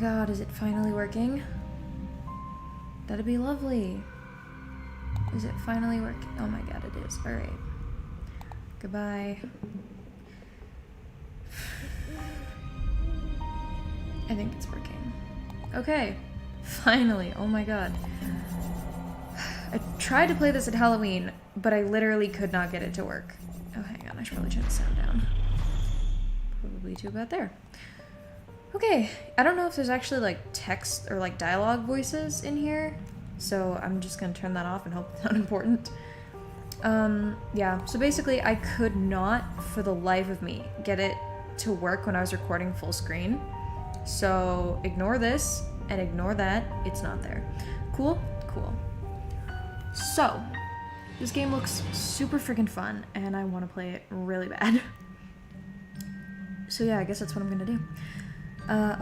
god, is it finally working? That'd be lovely. Is it finally working? Oh my god, it is. Alright. Goodbye. I think it's working. Okay. Finally. Oh my god. I tried to play this at Halloween, but I literally could not get it to work. Oh, hang on. I should probably turn the sound down. Probably too bad there. Okay. I don't know if there's actually like text or like dialogue voices in here, so I'm just gonna turn that off and hope it's not important. Yeah. So basically, I could not, for the life of me, get it to work when I was recording full screen. So ignore this and ignore that. It's not there. Cool? Cool. So, this game looks super freaking fun, and I want to play it really bad. So yeah, I guess that's what I'm gonna do. I'm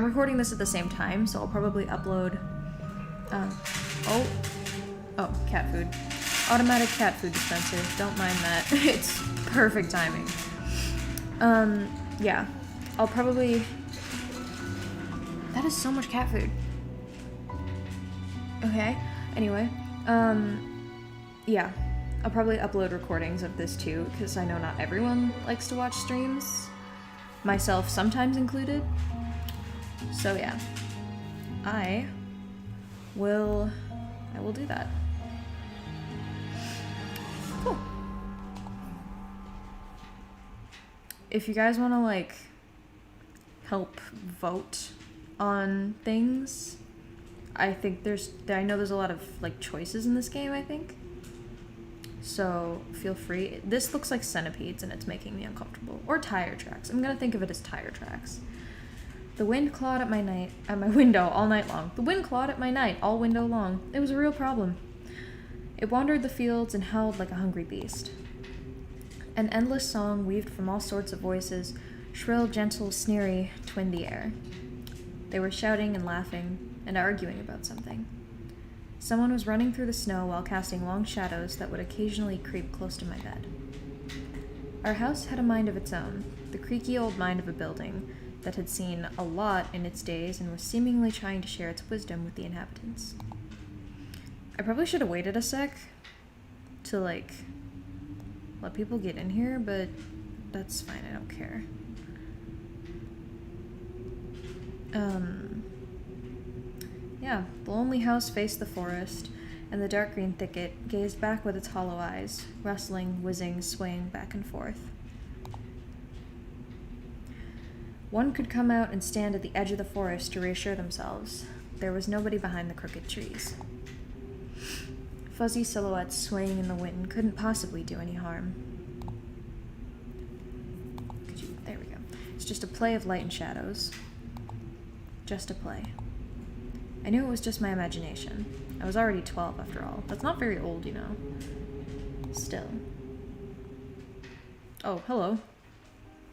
recording this at the same time, so I'll probably upload, oh, cat food. Automatic cat food dispenser, don't mind that. It's perfect timing. Yeah, I'll probably, that is so much cat food. Okay, anyway, yeah, I'll probably upload recordings of this too, because I know not everyone likes to watch streams, myself sometimes included. So yeah, I will do that. Cool. If you guys want to like help vote on things, I know there's a lot of like choices in this game, I think. So feel free. This looks like centipedes and it's making me uncomfortable. Or tire tracks. I'm gonna think of it as tire tracks. The wind clawed at my window all night long. The wind clawed at my night all window long. It was a real problem. It wandered the fields and howled like a hungry beast. An endless song weaved from all sorts of voices, shrill, gentle, sneery, twinned the air. They were shouting and laughing and arguing about something. Someone was running through the snow while casting long shadows that would occasionally creep close to my bed. Our house had a mind of its own, the creaky old mind of a building that had seen a lot in its days and was seemingly trying to share its wisdom with the inhabitants. I probably should have waited a sec to, like, let people get in here, but that's fine, I don't care. Yeah, the lonely house faced the forest, and the dark green thicket gazed back with its hollow eyes, rustling, whizzing, swaying back and forth. One could come out and stand at the edge of the forest to reassure themselves. There was nobody behind the crooked trees. Fuzzy silhouettes swaying in the wind couldn't possibly do any harm. There we go. It's just a play of light and shadows. Just a play. I knew it was just my imagination. I was already 12 after all. That's not very old, you know. Still. Oh, hello.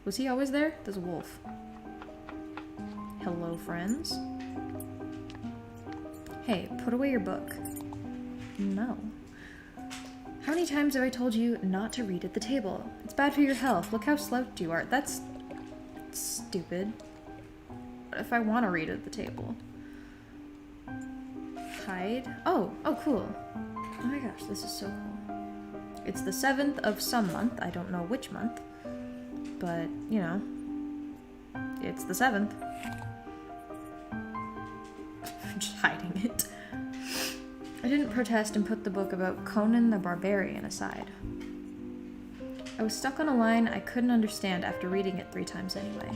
Was he always there? There's a wolf. Hello, friends. Hey, put away your book. No. How many times have I told you not to read at the table? It's bad for your health. Look how slouched you are. That's stupid. What if I want to read at the table? Hide. Oh, cool. Oh my gosh, this is so cool. It's the 7th of some month. I don't know which month. But, you know, it's the 7th. I'm just hiding it. I didn't protest and put the book about Conan the Barbarian aside. I was stuck on a line I couldn't understand after reading it 3 times anyway.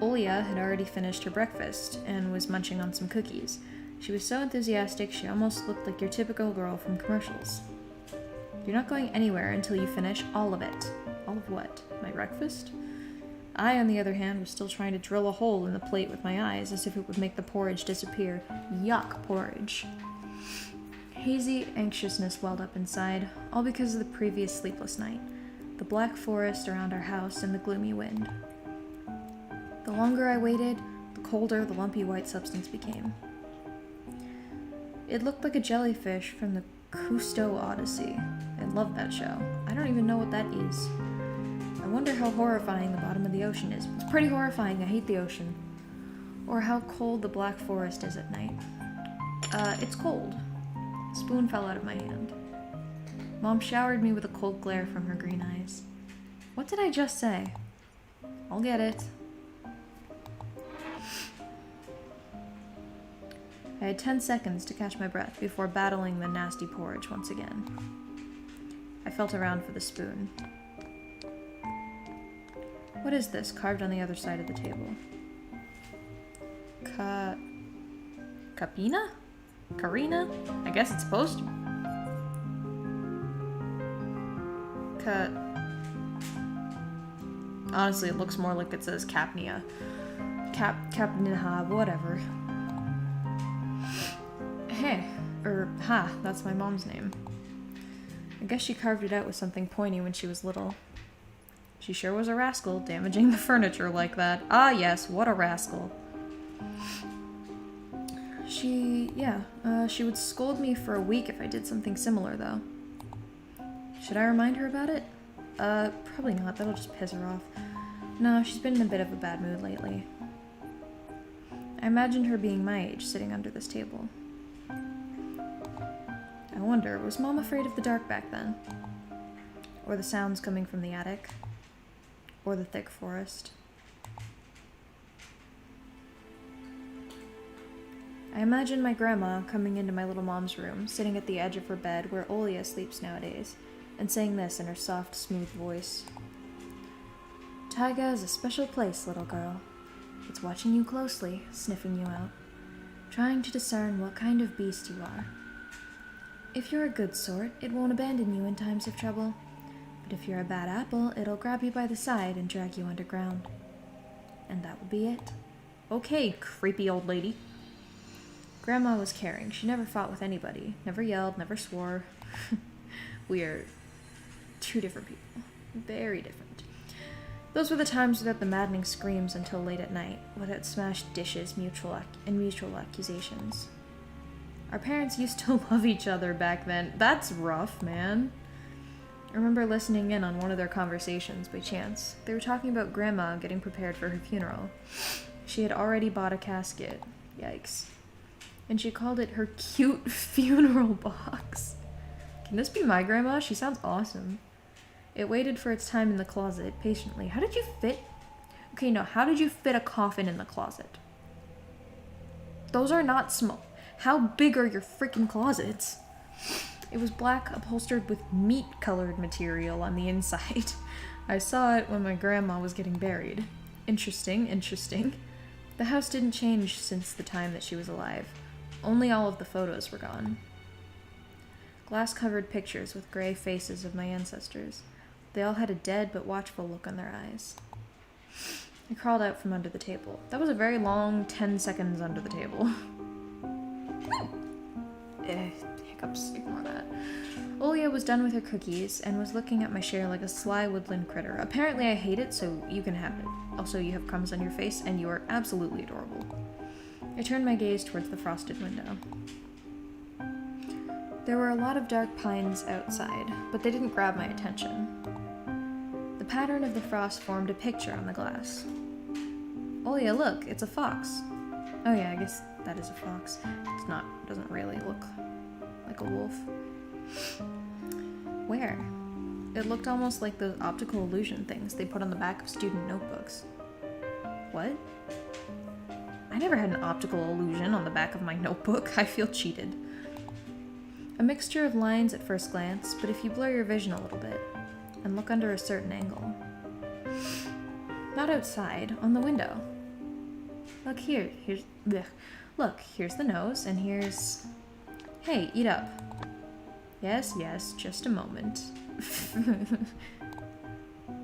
Olia had already finished her breakfast and was munching on some cookies. She was so enthusiastic she almost looked like your typical girl from commercials. You're not going anywhere until you finish all of it. All of what? My breakfast? I, on the other hand, was still trying to drill a hole in the plate with my eyes as if it would make the porridge disappear. Yuck, porridge. Hazy anxiousness welled up inside, all because of the previous sleepless night, the black forest around our house, and the gloomy wind. The longer I waited, the colder the lumpy white substance became. It looked like a jellyfish from the Cousteau Odyssey. I love that show. I don't even know what that is. I I wonder how horrifying the bottom of the ocean is. It's pretty horrifying. I hate the ocean. Or how cold the Black Forest is at night. It's cold. A spoon fell out of my hand. Mom showered me with a cold glare from her green eyes. What did I just say? I'll get it. I had 10 seconds to catch my breath before battling the nasty porridge once again. I felt around for the spoon. What is this carved on the other side of the table? Capina? Karina? I guess it's supposed to be. Honestly, it looks more like it says Capnia. Capnia, whatever. Hey, Ha, that's my mom's name. I guess she carved it out with something pointy when she was little. She sure was a rascal, damaging the furniture like that. Ah yes, what a rascal. She would scold me for a week if I did something similar, though. Should I remind her about it? Probably not. That'll just piss her off. No, she's been in a bit of a bad mood lately. I imagined her being my age, sitting under this table. I wonder, was Mom afraid of the dark back then? Or the sounds coming from the attic? Or the thick forest? I imagine my grandma coming into my little mom's room, sitting at the edge of her bed where Olia sleeps nowadays, and saying this in her soft, smooth voice. Taiga is a special place, little girl. It's watching you closely, sniffing you out, trying to discern what kind of beast you are. If you're a good sort, it won't abandon you in times of trouble, but if you're a bad apple, it'll grab you by the side and drag you underground. And that will be it. Okay, creepy old lady. Grandma was caring. She never fought with anybody, never yelled, never swore. We are two different people. Very different. Those were the times without the maddening screams until late at night, without smashed dishes and mutual accusations. Our parents used to love each other back then. That's rough, man. I remember listening in on one of their conversations by chance. They were talking about Grandma getting prepared for her funeral. She had already bought a casket. Yikes. And she called it her cute funeral box. Can this be my grandma? She sounds awesome. It waited for its time in the closet, patiently. How did you fit a coffin in the closet? Those are not small. How big are your freaking closets? It was black, upholstered with meat-colored material on the inside. I saw it when my grandma was getting buried. Interesting. The house didn't change since the time that she was alive. Only all of the photos were gone. Glass-covered pictures with gray faces of my ancestors. They all had a dead but watchful look on their eyes. I crawled out from under the table. That was a very long 10 seconds under the table. Hiccups, ignore that. Olia was done with her cookies and was looking at my share like a sly woodland critter. Apparently I hate it, so you can have it. Also, you have crumbs on your face, and you are absolutely adorable. I turned my gaze towards the frosted window. There were a lot of dark pines outside, but they didn't grab my attention. The pattern of the frost formed a picture on the glass. Olia, look, it's a fox. Oh yeah, I guess that is a fox. It doesn't really look like a wolf. Where? It looked almost like those optical illusion things they put on the back of student notebooks. What? I never had an optical illusion on the back of my notebook. I feel cheated. A mixture of lines at first glance, but if you blur your vision a little bit and look under a certain angle. Not outside, on the window. Look here, Look, here's the nose, and here's... Hey, eat up. Yes, just a moment.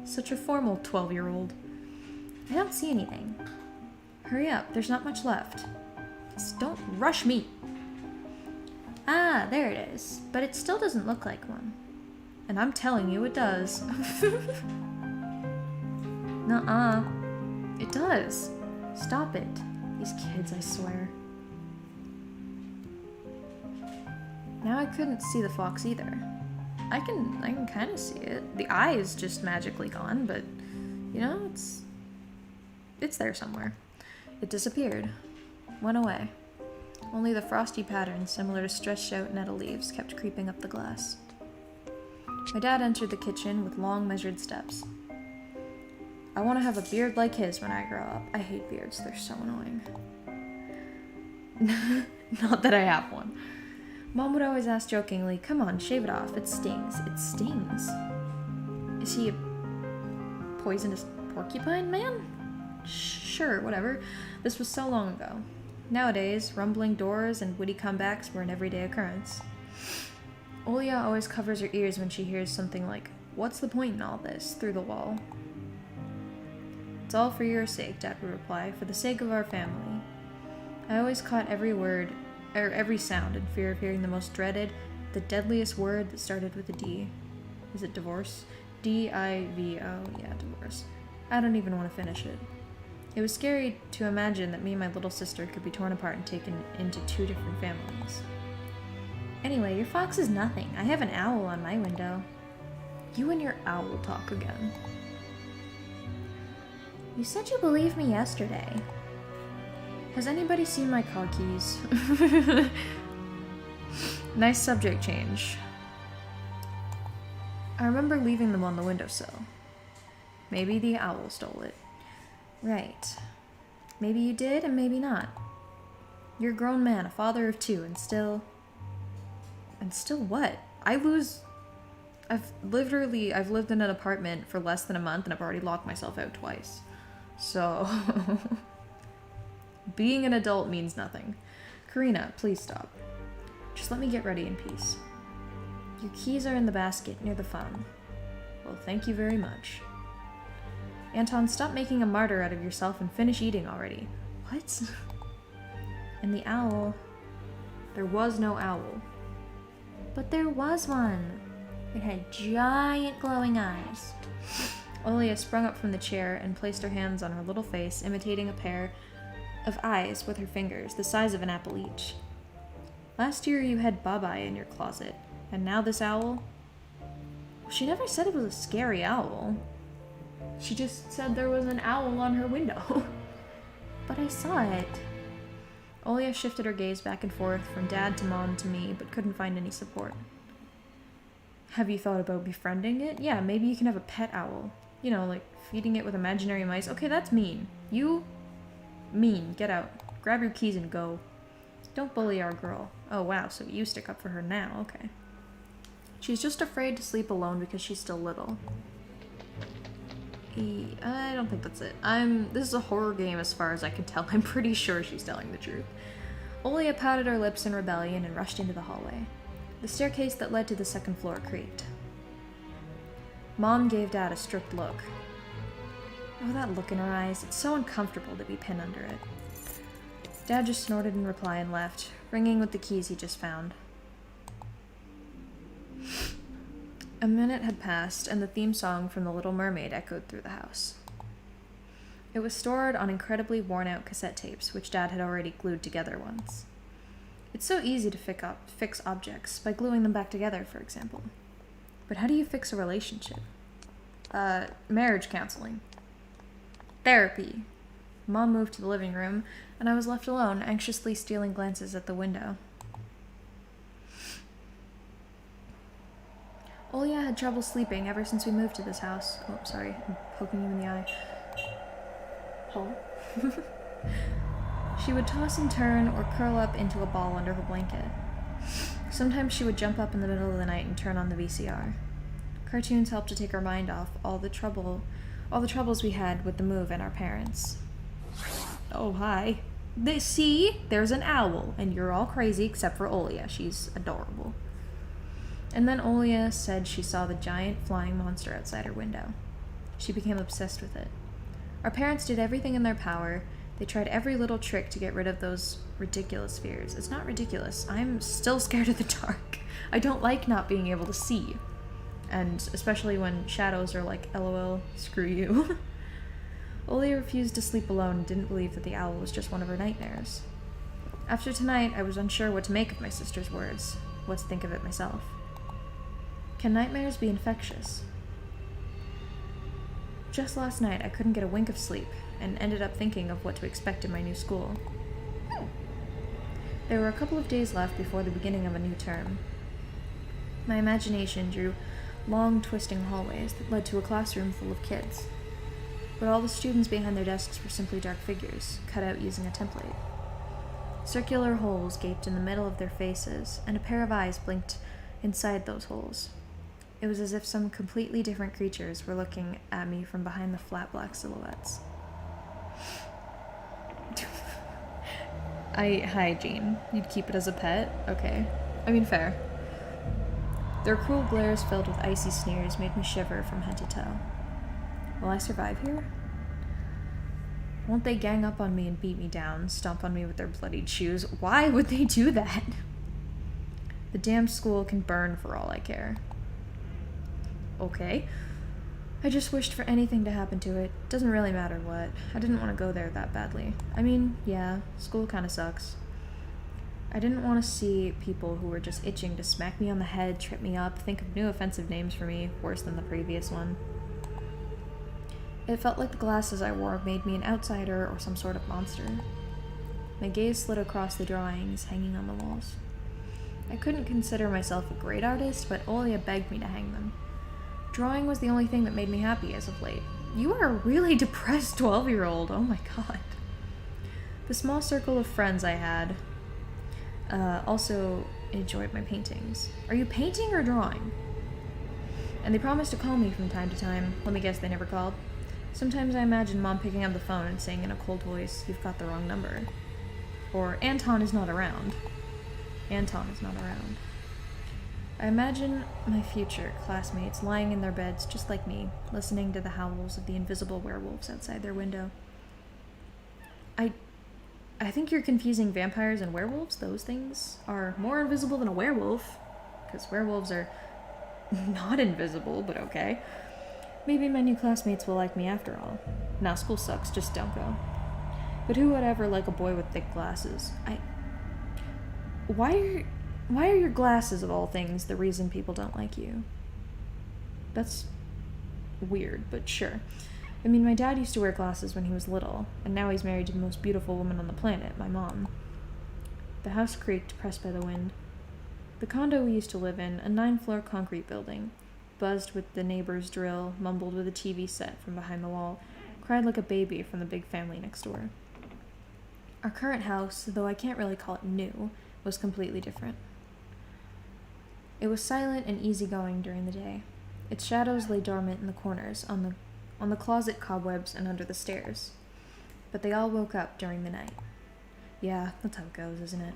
Such a formal 12-year-old. I don't see anything. Hurry up, there's not much left. Just don't rush me. Ah, there it is. But it still doesn't look like one. And I'm telling you it does. Nuh-uh. It does. Stop it. These kids, I swear. Now I couldn't see the fox either. I can kind of see it. The eye is just magically gone, but you know, it's there somewhere. It disappeared. Went away. Only the frosty pattern, similar to stretched out nettle leaves, kept creeping up the glass. My dad entered the kitchen with long, measured steps. I want to have a beard like his when I grow up. I hate beards. They're so annoying. Not that I have one. Mom would always ask jokingly, "Come on, shave it off. It stings. It stings." Is he a poisonous porcupine man? Sure, whatever. This was so long ago. Nowadays, rumbling doors and witty comebacks were an everyday occurrence. Olia always covers her ears when she hears something like, "What's the point in all this?" through the wall. "It's all for your sake," Dad would reply, "for the sake of our family." I always caught every word, or every sound, in fear of hearing the most dreaded, the deadliest word that started with a D. Is it divorce? D-I-V-O, yeah, divorce. I don't even want to finish it. It was scary to imagine that me and my little sister could be torn apart and taken into two different families. Anyway, your fox is nothing. I have an owl on my window. You and your owl talk again. You said you believed me yesterday. Has anybody seen my car keys? Nice subject change. I remember leaving them on the windowsill. Maybe the owl stole it. Right. Maybe you did, and maybe not. You're a grown man, a father of two, and still... And still what? I've lived in an apartment for less than a month, and I've already locked myself out twice. So... Being an adult means nothing. Karina, please stop. Just let me get ready in peace. Your keys are in the basket near the phone. Well, thank you very much. Anton, stop making a martyr out of yourself and finish eating already. What? And the owl... There was no owl. But there was one. It had giant glowing eyes. Olia sprung up from the chair and placed her hands on her little face, imitating a pair of eyes with her fingers, the size of an apple each. Last year you had Baba in your closet, and now this owl? Well, she never said it was a scary owl. She just said there was an owl on her window. But I saw it. Olia shifted her gaze back and forth from Dad to Mom to me, but couldn't find any support. Have you thought about befriending it? Yeah, maybe you can have a pet owl. You know, like feeding it with imaginary mice. Okay, that's mean. You? Mean. Get out. Grab your keys and go. Don't bully our girl. Oh wow, so you stick up for her now. Okay. She's just afraid to sleep alone because she's still little. I don't think that's it. This is a horror game as far as I can tell. I'm pretty sure she's telling the truth. Olia pouted her lips in rebellion and rushed into the hallway. The staircase that led to the second floor creaked. Mom gave Dad a strict look. Oh, that look in her eyes. It's so uncomfortable to be pinned under it. Dad just snorted in reply and left, ringing with the keys he just found. A minute had passed, and the theme song from The Little Mermaid echoed through the house. It was stored on incredibly worn-out cassette tapes, which Dad had already glued together once. It's so easy to fix objects, by gluing them back together, for example. But how do you fix a relationship? Marriage counseling. Therapy. Mom moved to the living room, and I was left alone, anxiously stealing glances at the window. Olia had trouble sleeping ever since we moved to this house. Oh, sorry, I'm poking you in the eye. Oh. She would toss and turn or curl up into a ball under her blanket. Sometimes she would jump up in the middle of the night and turn on the VCR. Cartoons helped to take her mind off all the troubles we had with the move and our parents. Oh, hi. See? There's an owl, and you're all crazy except for Olia. She's adorable. And then Olia said she saw the giant flying monster outside her window. She became obsessed with it. Our parents did everything in their power. They tried every little trick to get rid of those ridiculous fears. It's not ridiculous. I'm still scared of the dark. I don't like not being able to see. And especially when shadows are like, LOL, screw you. Olia refused to sleep alone and didn't believe that the owl was just one of her nightmares. After tonight, I was unsure what to make of my sister's words, what to think of it myself. Can nightmares be infectious? Just last night, I couldn't get a wink of sleep, and ended up thinking of what to expect in my new school. There were a couple of days left before the beginning of a new term. My imagination drew long, twisting hallways that led to a classroom full of kids. But all the students behind their desks were simply dark figures, cut out using a template. Circular holes gaped in the middle of their faces, and a pair of eyes blinked inside those holes. It was as if some completely different creatures were looking at me from behind the flat black silhouettes. Hi, Jean. You'd keep it as a pet? Okay. I mean, fair. Their cruel glares filled with icy sneers made me shiver from head to toe. Will I survive here? Won't they gang up on me and beat me down, stomp on me with their bloodied shoes? Why would they do that? The damn school can burn for all I care. Okay. I just wished for anything to happen to it. Doesn't really matter what. I didn't want to go there that badly. I mean, yeah, school kinda sucks. I didn't want to see people who were just itching to smack me on the head, trip me up, think of new offensive names for me, worse than the previous one. It felt like the glasses I wore made me an outsider or some sort of monster. My gaze slid across the drawings hanging on the walls. I couldn't consider myself a great artist, but Olia begged me to hang them. Drawing was the only thing that made me happy as of late. You are a really depressed 12-year-old, oh my god. The small circle of friends I had also enjoyed my paintings. Are you painting or drawing? And they promised to call me from time to time. Let me guess, they never called. Sometimes I imagine Mom picking up the phone and saying in a cold voice, "You've got the wrong number." Or, "Anton is not around." Anton is not around. I imagine my future classmates lying in their beds just like me, listening to the howls of the invisible werewolves outside their window. I think you're confusing vampires and werewolves. Those things are more invisible than a werewolf, because werewolves are not invisible, but okay. Maybe my new classmates will like me after all. Nah, school sucks, just don't go. But who would ever like a boy with thick glasses? Why are your glasses, of all things, the reason people don't like you? That's weird, but sure. I mean, my dad used to wear glasses when he was little, and now he's married to the most beautiful woman on the planet, my mom. The house creaked, pressed by the wind. The condo we used to live in, a 9-floor concrete building, buzzed with the neighbor's drill, mumbled with a TV set from behind the wall, cried like a baby from the big family next door. Our current house, though I can't really call it new, was completely different. It was silent and easygoing during the day. Its shadows lay dormant in the corners, on the closet cobwebs and under the stairs. But they all woke up during the night. Yeah, that's how it goes, isn't it?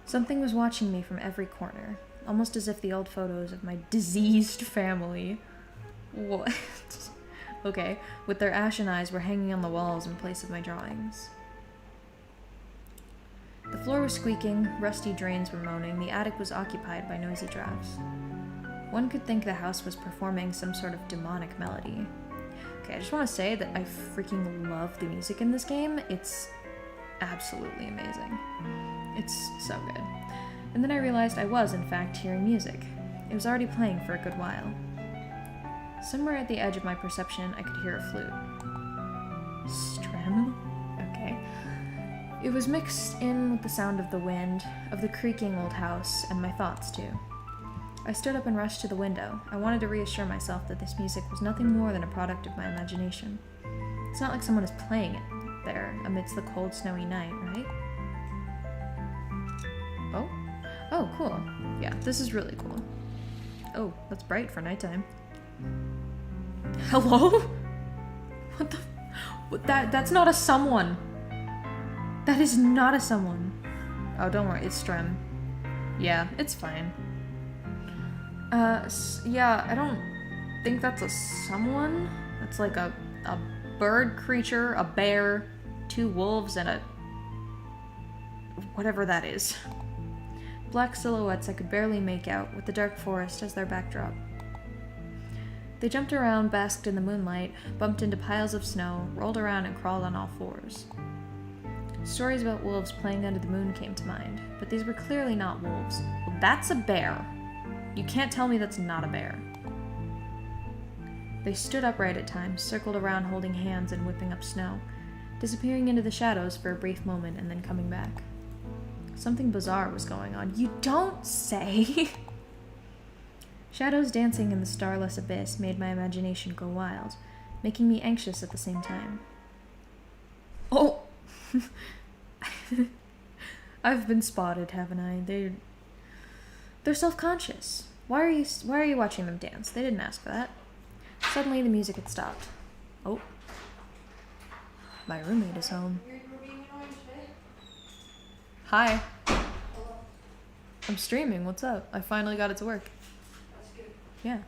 Something was watching me from every corner, almost as if the old photos of my diseased family... What? Okay, with their ashen eyes were hanging on the walls in place of my drawings. The floor was squeaking, rusty drains were moaning, the attic was occupied by noisy drafts. One could think the house was performing some sort of demonic melody. Okay, I just want to say that I freaking love the music in this game. It's absolutely amazing. It's so good. And then I realized I was, in fact, hearing music. It was already playing for a good while. Somewhere at the edge of my perception, I could hear a flute. Strem? Okay. It was mixed in with the sound of the wind, of the creaking old house, and my thoughts, too. I stood up and rushed to the window. I wanted to reassure myself that this music was nothing more than a product of my imagination. It's not like someone is playing it there amidst the cold, snowy night, right? Oh, cool. Yeah, this is really cool. Oh, that's bright for nighttime. Hello? What the... That's not a someone. That is not a someone. Oh, don't worry, it's Strem. Yeah, it's fine. Yeah, I don't think that's a someone. That's like a bird creature, a bear, 2 wolves, and a... whatever that is. Black silhouettes I could barely make out, with the dark forest as their backdrop. They jumped around, basked in the moonlight, bumped into piles of snow, rolled around and crawled on all 4s. Stories about wolves playing under the moon came to mind, but these were clearly not wolves. Well, that's a bear. You can't tell me that's not a bear. They stood upright at times, circled around holding hands and whipping up snow, disappearing into the shadows for a brief moment and then coming back. Something bizarre was going on. You don't say! Shadows dancing in the starless abyss made my imagination go wild, making me anxious at the same time. Oh! I've been spotted, haven't I? They're self-conscious. Why are you watching them dance? They didn't ask for that. Suddenly the music had stopped. Oh. My roommate is home. Hi. I'm streaming. What's up? I finally got it to work. That's good. Yeah.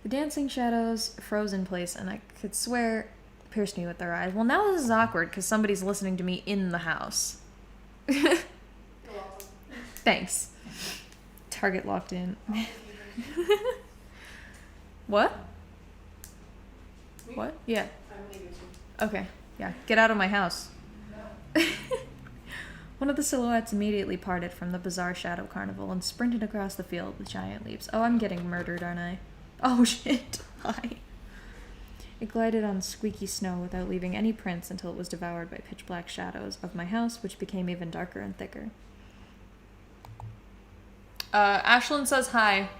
The dancing shadows froze in place, and I could swear pierced me with their eyes. Well, now this is awkward because somebody's listening to me in the house. You're welcome. Thanks. Target locked in. What? Me? What? Yeah. I'm leaving soon. Okay. Yeah. Get out of my house. No. One of the silhouettes immediately parted from the bizarre shadow carnival and sprinted across the field with giant leaps. Oh, I'm getting murdered, aren't I? Oh, shit. Hi. It glided on squeaky snow without leaving any prints until it was devoured by pitch-black shadows of my house, which became even darker and thicker. Ashlyn says hi.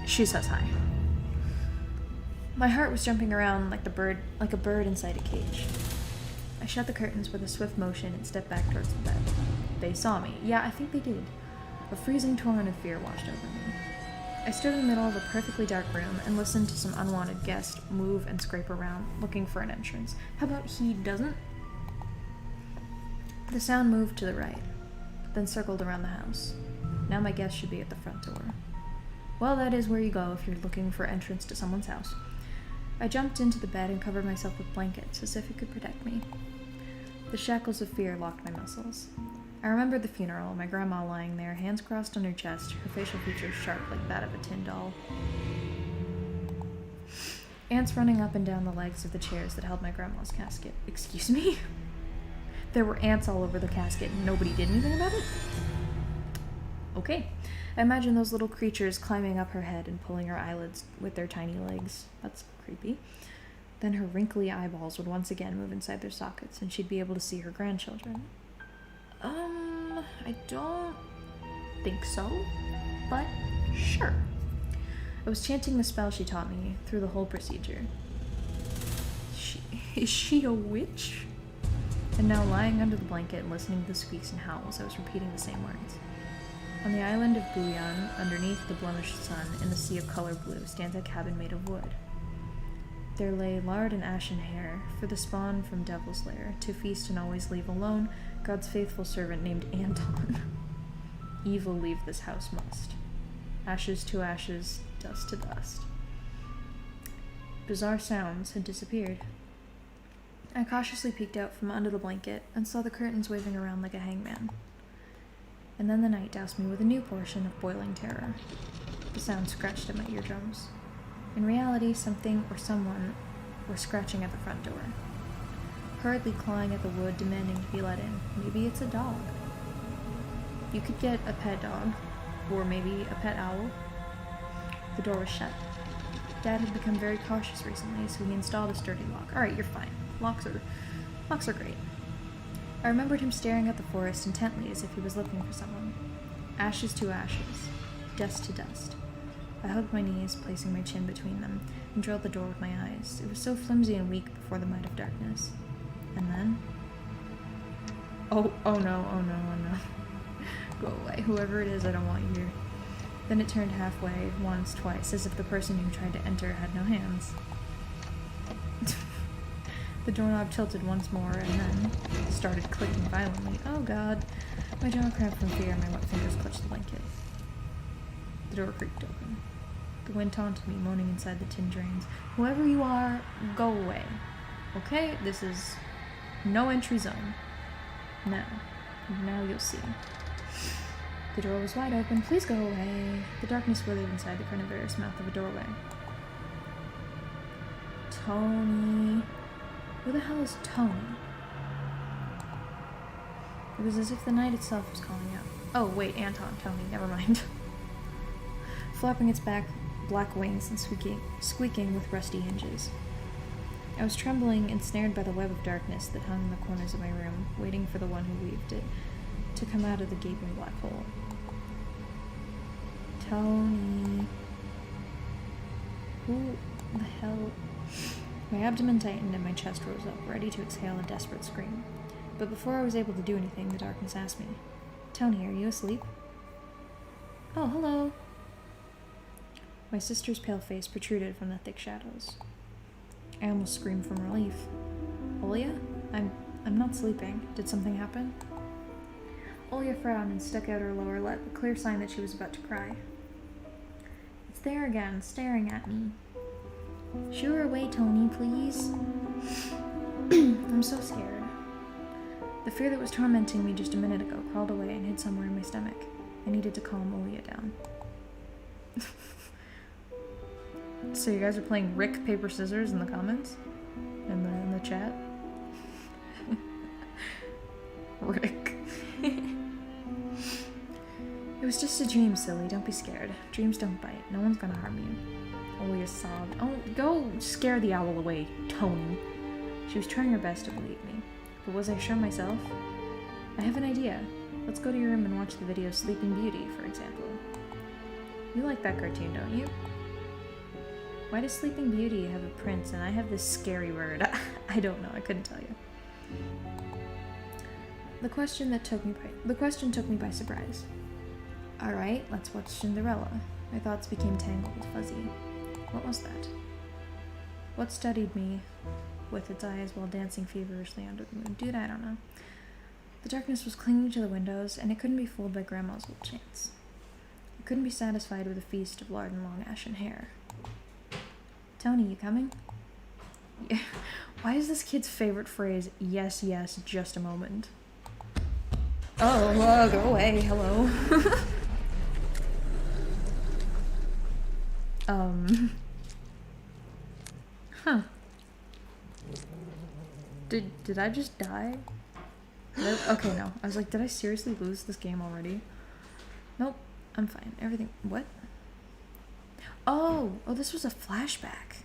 She says hi. My heart was jumping around like a bird inside a cage. I shut the curtains with a swift motion and stepped back towards the bed. They saw me. Yeah, I think they did. A freezing torrent of fear washed over me. I stood in the middle of a perfectly dark room and listened to some unwanted guest move and scrape around, looking for an entrance. How about he doesn't? The sound moved to the right, then circled around the house. Now my guest should be at the front door. Well, that is where you go if you're looking for entrance to someone's house. I jumped into the bed and covered myself with blankets as if it could protect me. The shackles of fear locked my muscles. I remembered the funeral, my grandma lying there, hands crossed on her chest, her facial features sharp like that of a tin doll. Ants running up and down the legs of the chairs that held my grandma's casket. Excuse me? There were ants all over the casket and nobody did anything about it? Okay. I imagine those little creatures climbing up her head and pulling her eyelids with their tiny legs. That's creepy. Then her wrinkly eyeballs would once again move inside their sockets, and she'd be able to see her grandchildren. I don't think so, but sure. I was chanting the spell she taught me through the whole procedure. Is she a witch? And now lying under the blanket and listening to the squeaks and howls, I was repeating the same words. On the island of Bouillon, underneath the blemished sun, in the sea of color blue, stands a cabin made of wood. There lay lard and ashen hair, for the spawn from Devil's Lair, to feast and always leave alone, God's faithful servant named Anton. Evil leave this house must. Ashes to ashes, dust to dust. Bizarre sounds had disappeared. I cautiously peeked out from under the blanket and saw the curtains waving around like a hangman. And then the night doused me with a new portion of boiling terror. The sound scratched at my eardrums. In reality, something or someone were scratching at the front door, hurriedly clawing at the wood, demanding to be let in. Maybe it's a dog. You could get a pet dog, or maybe a pet owl. The door was shut. Dad had become very cautious recently, so he installed a sturdy lock. Alright, you're fine. Locks are great. I remembered him staring at the forest intently as if he was looking for someone. Ashes to ashes, dust to dust. I hugged my knees, placing my chin between them, and drilled the door with my eyes. It was so flimsy and weak before the might of darkness. And then... Oh no. Go away. Whoever it is, I don't want you here. Then it turned halfway, once, twice, as if the person who tried to enter had no hands. The doorknob tilted once more, and then started clicking violently. Oh god. My jaw cramped from fear, and my wet fingers clutched the blanket. The door creaked open. The wind taunted me, moaning inside the tin drains. Whoever you are, go away. Okay? This is no entry zone. Now you'll see. The door was wide open. Please go away. The darkness withered inside the carnivorous mouth of a doorway. Tony. Who the hell is Tony? It was as if the night itself was calling out. Oh, wait, Anton, Tony, never mind. Flapping its black wings and squeaking with rusty hinges. I was trembling, ensnared by the web of darkness that hung in the corners of my room, waiting for the one who weaved it to come out of the gaping black hole. Tony. Who the hell? My abdomen tightened and my chest rose up, ready to exhale a desperate scream. But before I was able to do anything, the darkness asked me, Tony, are you asleep? Oh, hello. My sister's pale face protruded from the thick shadows. I almost screamed from relief. Olya? I'm not sleeping. Did something happen? Olya frowned and stuck out her lower lip, a clear sign that she was about to cry. It's there again, staring at me. Shoo her away, Tony, please. I'm so scared. The fear that was tormenting me just a minute ago crawled away and hid somewhere in my stomach. I needed to calm Olya down. So you guys are playing Rick, Paper, Scissors in the comments? In the chat? Rick. It was just a dream, silly. Don't be scared. Dreams don't bite. No one's gonna harm you. Olya sobbed. Oh, go scare the owl away, Tony. She was trying her best to believe me. But was I sure myself? I have an idea. Let's go to your room and watch the video Sleeping Beauty, for example. You like that cartoon, don't you? Why does Sleeping Beauty have a prince and I have this scary bird? I don't know. I couldn't tell you. The question took me by surprise. All right, let's watch Cinderella. My thoughts became tangled, fuzzy. What was that? What studied me with its eyes while dancing feverishly under the moon? Dude, I don't know. The darkness was clinging to the windows, and it couldn't be fooled by Grandma's old chants. It couldn't be satisfied with a feast of lard and long ashen hair. Tony, you coming? Yeah. Why is this kid's favorite phrase, yes, yes, just a moment? Oh, go away, hello. Huh. Did I just die? Okay, no. I was like, did I seriously lose this game already? Nope, I'm fine. Everything, what? Oh, this was a flashback.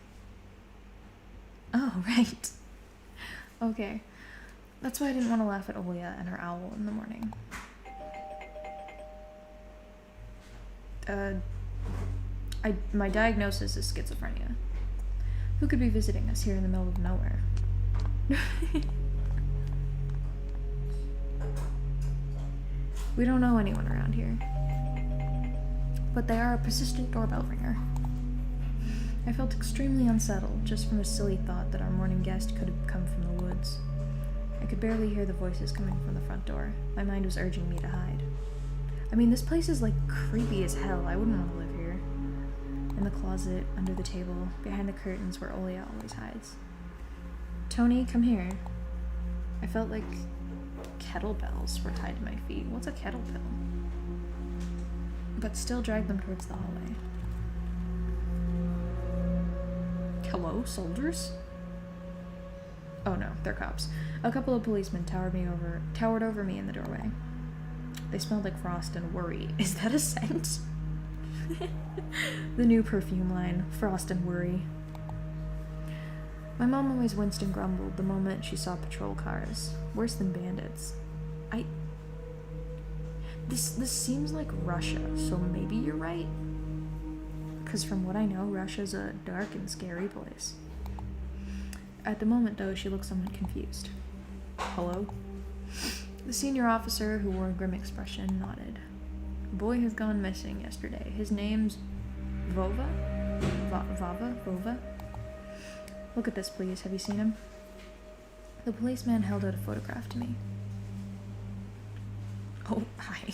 Oh, right. Okay. That's why I didn't want to laugh at Olya and her owl in the morning. My diagnosis is schizophrenia. Who could be visiting us here in the middle of nowhere? We don't know anyone around here. But they are a persistent doorbell ringer. I felt extremely unsettled just from the silly thought that our morning guest could have come from the woods. I could barely hear the voices coming from the front door. My mind was urging me to hide. I mean, this place is like creepy as hell. I wouldn't want to live here. In the closet, under the table, behind the curtains where Olya always hides. Tony, come here. I felt like kettlebells were tied to my feet. What's a kettlebell? But still dragged them towards the hallway. Hello, soldiers? Oh no, they're cops. A couple of policemen towered over me in the doorway. They smelled like frost and worry. Is that a scent? The new perfume line, Frost and Worry. My mom always winced and grumbled the moment she saw patrol cars. Worse than bandits. This seems like Russia, so maybe you're right. Because from what I know, Russia's a dark and scary place. At the moment, though, she looked somewhat confused. Hello? The senior officer, who wore a grim expression, nodded. A boy has gone missing yesterday. His name's Vova? Vova? Look at this, please. Have you seen him? The policeman held out a photograph to me. Oh, hi.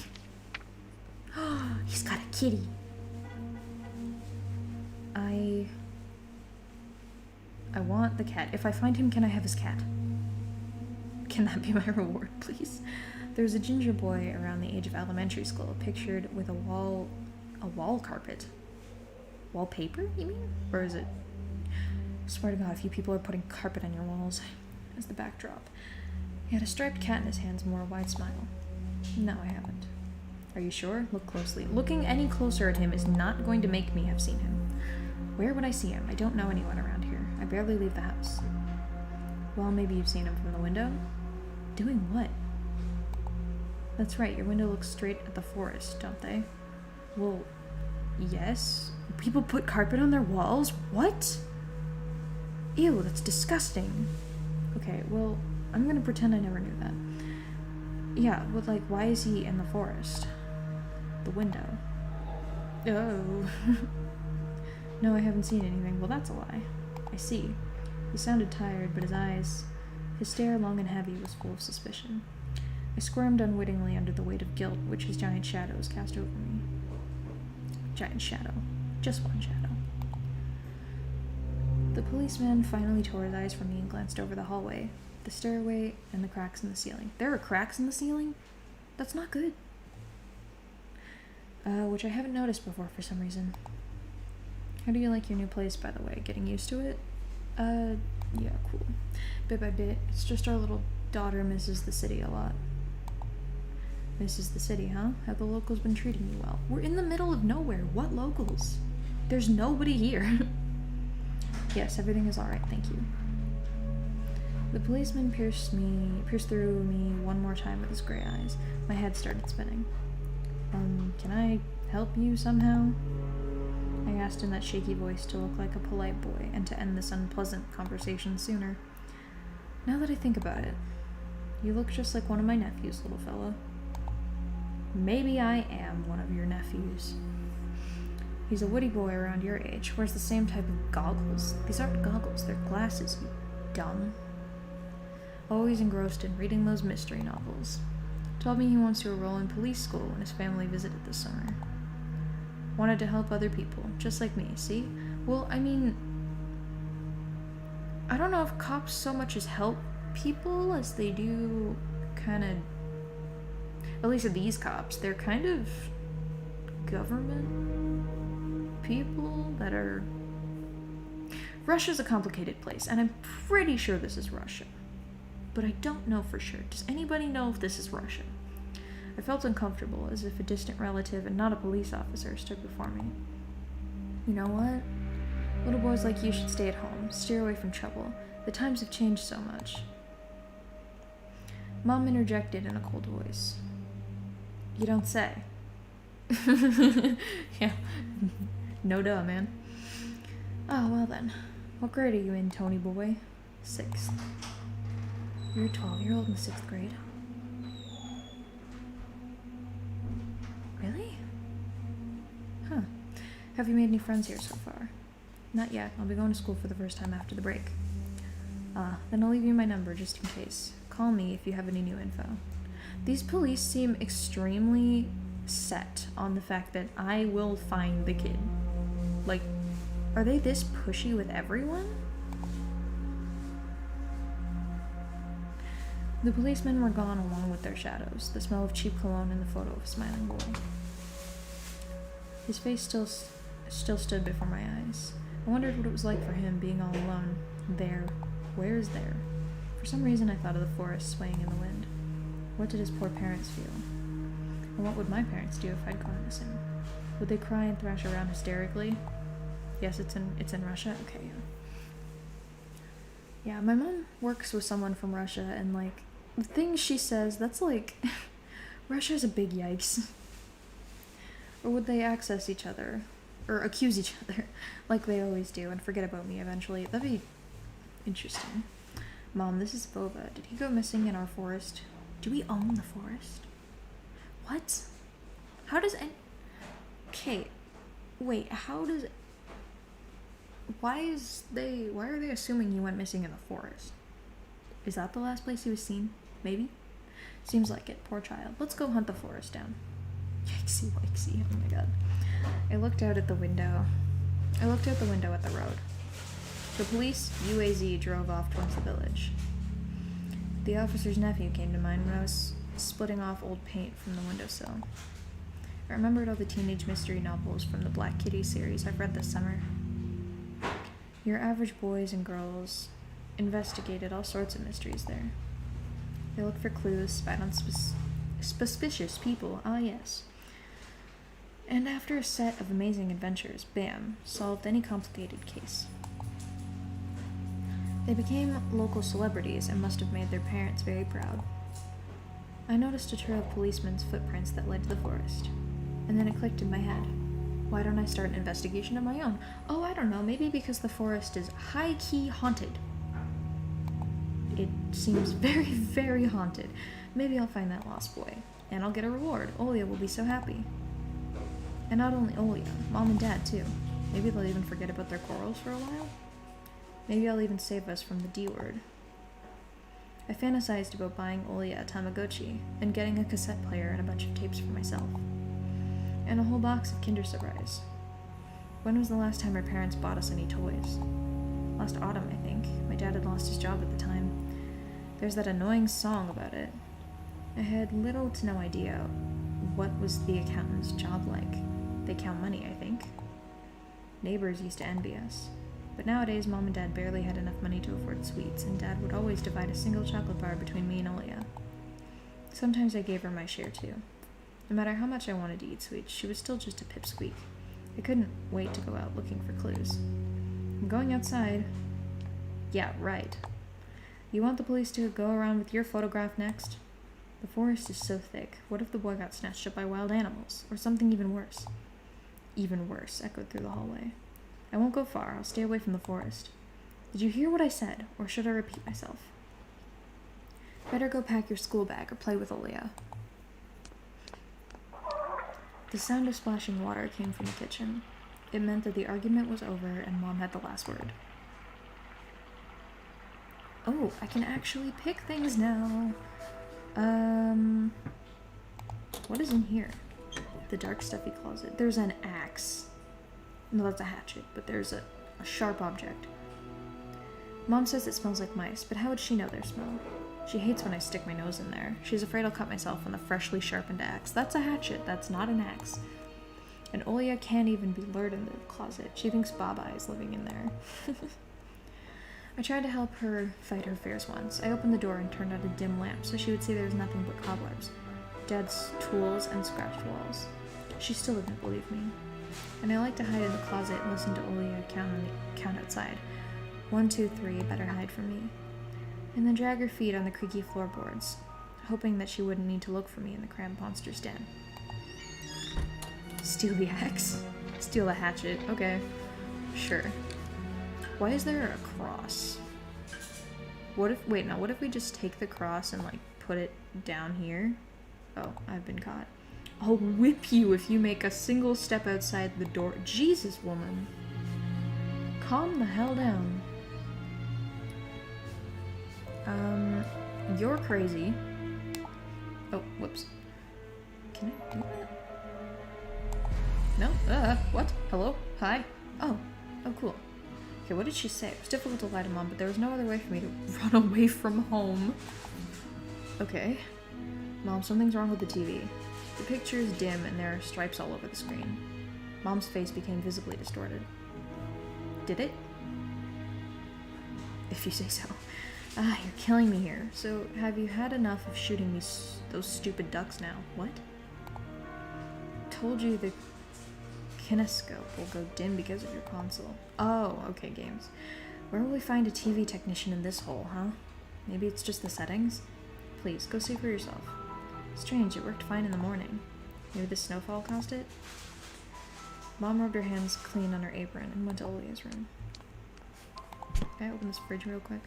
He's got a kitty. I want the cat. If I find him, can I have his cat? Can that be my reward, please? There's a ginger boy around the age of elementary school, pictured with a wall carpet. Wallpaper, you mean? Or is it? Swear to God, if you people are putting carpet on your walls as the backdrop. He had a striped cat in his hands and wore a wide smile. No, I haven't. Are you sure? Look closely. Looking any closer at him is not going to make me have seen him. Where would I see him? I don't know anyone around here. I barely leave the house. Well, maybe you've seen him from the window? Doing what? That's right, your window looks straight at the forest, don't they? Well, yes. People put carpet on their walls? What? Ew, that's disgusting. Okay, well, I'm gonna pretend I never knew that. Yeah, but like, why is he in the forest? The window. Oh. No, I haven't seen anything. Well, that's a lie. I see. He sounded tired, but his stare, long and heavy, was full of suspicion. I squirmed unwittingly under the weight of guilt which his giant shadows cast over me. Giant shadow. Just one shadow. The policeman finally tore his eyes from me and glanced over the hallway, the stairway, and the cracks in the ceiling. There are cracks in the ceiling? That's not good. Which I haven't noticed before for some reason. How do you like your new place, by the way? Getting used to it? Yeah, cool. Bit by bit. It's just our little daughter misses the city a lot. Misses the city, huh? Have the locals been treating you well? We're in the middle of nowhere. What locals? There's nobody here. Yes, everything is alright, thank you. The policeman pierced through me one more time with his gray eyes. My head started spinning. Can I help you somehow? I asked in that shaky voice to look like a polite boy and to end this unpleasant conversation sooner. Now that I think about it, you look just like one of my nephews, little fella. Maybe I am one of your nephews. He's a witty boy around your age, wears the same type of goggles. These aren't goggles, they're glasses, you dumb. Always engrossed in reading those mystery novels. Told me he wants to enroll in police school when his family visited this summer. Wanted to help other people, just like me, see? Well, I mean, I don't know if cops so much as help people as they do kind of, at least these cops, they're kind of government people that are... Russia's a complicated place, and I'm pretty sure this is Russia. But I don't know for sure. Does anybody know if this is Russia? I felt uncomfortable, as if a distant relative and not a police officer stood before me. You know what? Little boys like you should stay at home, steer away from trouble. The times have changed so much. Mom interjected in a cold voice. You don't say. Yeah. No duh, man. Oh, well then. What grade are you in, Tony boy? 6th. You're a 12-year-old in 6th grade. Really? Huh. Have you made any friends here so far? Not yet. I'll be going to school for the first time after the break. Then I'll leave you my number just in case. Call me if you have any new info. These police seem extremely set on the fact that I will find the kid. Like, are they this pushy with everyone? The policemen were gone along with their shadows, the smell of cheap cologne and the photo of a smiling boy. His face still stood before my eyes. I wondered what it was like for him being all alone. There. Where is there? For some reason I thought of the forest swaying in the wind. What did his poor parents feel? And what would my parents do if I'd gone missing? Would they cry and thrash around hysterically? Yes, it's in Russia? Okay, yeah. Yeah, my mom works with someone from Russia, and like, the things she says, that's like, Russia's a big yikes. Or would they access each other? Or accuse each other, like they always do, and forget about me eventually? That'd be interesting. Mom, this is Boba. Did he go missing in our forest? Do we own the forest? What? How does Okay, wait, how does... Why are they assuming he went missing in the forest? Is that the last place he was seen? Maybe? Seems like it. Poor child. Let's go hunt the forest down. Yikesy, wikesy. Oh my god. I looked out the window at the road. The police UAZ drove off towards the village. The officer's nephew came to mind when I was splitting off old paint from the windowsill. I remembered all the teenage mystery novels from the Black Kitty series I've read this summer. Your average boys and girls investigated all sorts of mysteries there. They looked for clues, spied on suspicious people, ah yes. And after a set of amazing adventures, bam, solved any complicated case. They became local celebrities and must have made their parents very proud. I noticed a trail of policemen's footprints that led to the forest, and then it clicked in my head. Why don't I start an investigation of my own? Oh, I don't know, maybe because the forest is high-key haunted. It seems very, very haunted. Maybe I'll find that lost boy, and I'll get a reward. Olia will be so happy. And not only Olia, Mom and Dad too. Maybe they'll even forget about their quarrels for a while. Maybe I'll even save us from the D word. I fantasized about buying Olia a Tamagotchi and getting a cassette player and a bunch of tapes for myself. And a whole box of Kinder Surprise. When was the last time our parents bought us any toys? Last autumn, I think. My dad had lost his job at the time. There's that annoying song about it. I had little to no idea what was the accountant's job like. They count money, I think. Neighbors used to envy us. But nowadays, Mom and Dad barely had enough money to afford sweets, and Dad would always divide a single chocolate bar between me and Olia. Sometimes I gave her my share too. No matter how much I wanted to eat sweets, she was still just a pipsqueak. I couldn't wait to go out looking for clues. I'm going outside. Yeah, right. You want the police to go around with your photograph next? The forest is so thick. What if the boy got snatched up by wild animals? Or something even worse? Even worse, echoed through the hallway. I won't go far. I'll stay away from the forest. Did you hear what I said? Or should I repeat myself? Better go pack your school bag or play with Olia. The sound of splashing water came from the kitchen. It meant that the argument was over and Mom had the last word. Oh, I can actually pick things now. What is in here? The dark stuffy closet. There's an axe. No, that's a hatchet, but there's a sharp object. Mom says it smells like mice, but how would she know their smell? She hates when I stick my nose in there. She's afraid I'll cut myself on the freshly sharpened axe. That's a hatchet, that's not an axe. And Olia can't even be lured in the closet. She thinks Baba is living in there. I tried to help her fight her fears once. I opened the door and turned out a dim lamp so she would see there was nothing but cobwebs, Dad's tools, and scratched walls. She still didn't believe me. And I like to hide in the closet and listen to Olia count outside. 1, 2, 3, better hide from me. And then drag her feet on the creaky floorboards, hoping that she wouldn't need to look for me in the cramped monster's den. Steal the axe. Steal the hatchet. Okay. Sure. Why is there a cross? What if we just take the cross and, like, put it down here? Oh, I've been caught. I'll whip you if you make a single step outside the door. Jesus, woman. Calm the hell down. You're crazy. Oh, whoops. Can I do that? No? What? Hello? Hi? Oh, cool. Okay, what did she say? It was difficult to lie to Mom, but there was no other way for me to run away from home. Okay. Mom, something's wrong with the TV. The picture is dim and there are stripes all over the screen. Mom's face became visibly distorted. Did it? If you say so. Ah, you're killing me here. So, have you had enough of shooting those stupid ducks now? What? Told you the kinescope will go dim because of your console. Oh, okay, games. Where will we find a TV technician in this hole, huh? Maybe it's just the settings? Please, go see for yourself. Strange, it worked fine in the morning. Maybe the snowfall caused it? Mom rubbed her hands clean on her apron and went to Olia's room. Can I open this fridge real quick?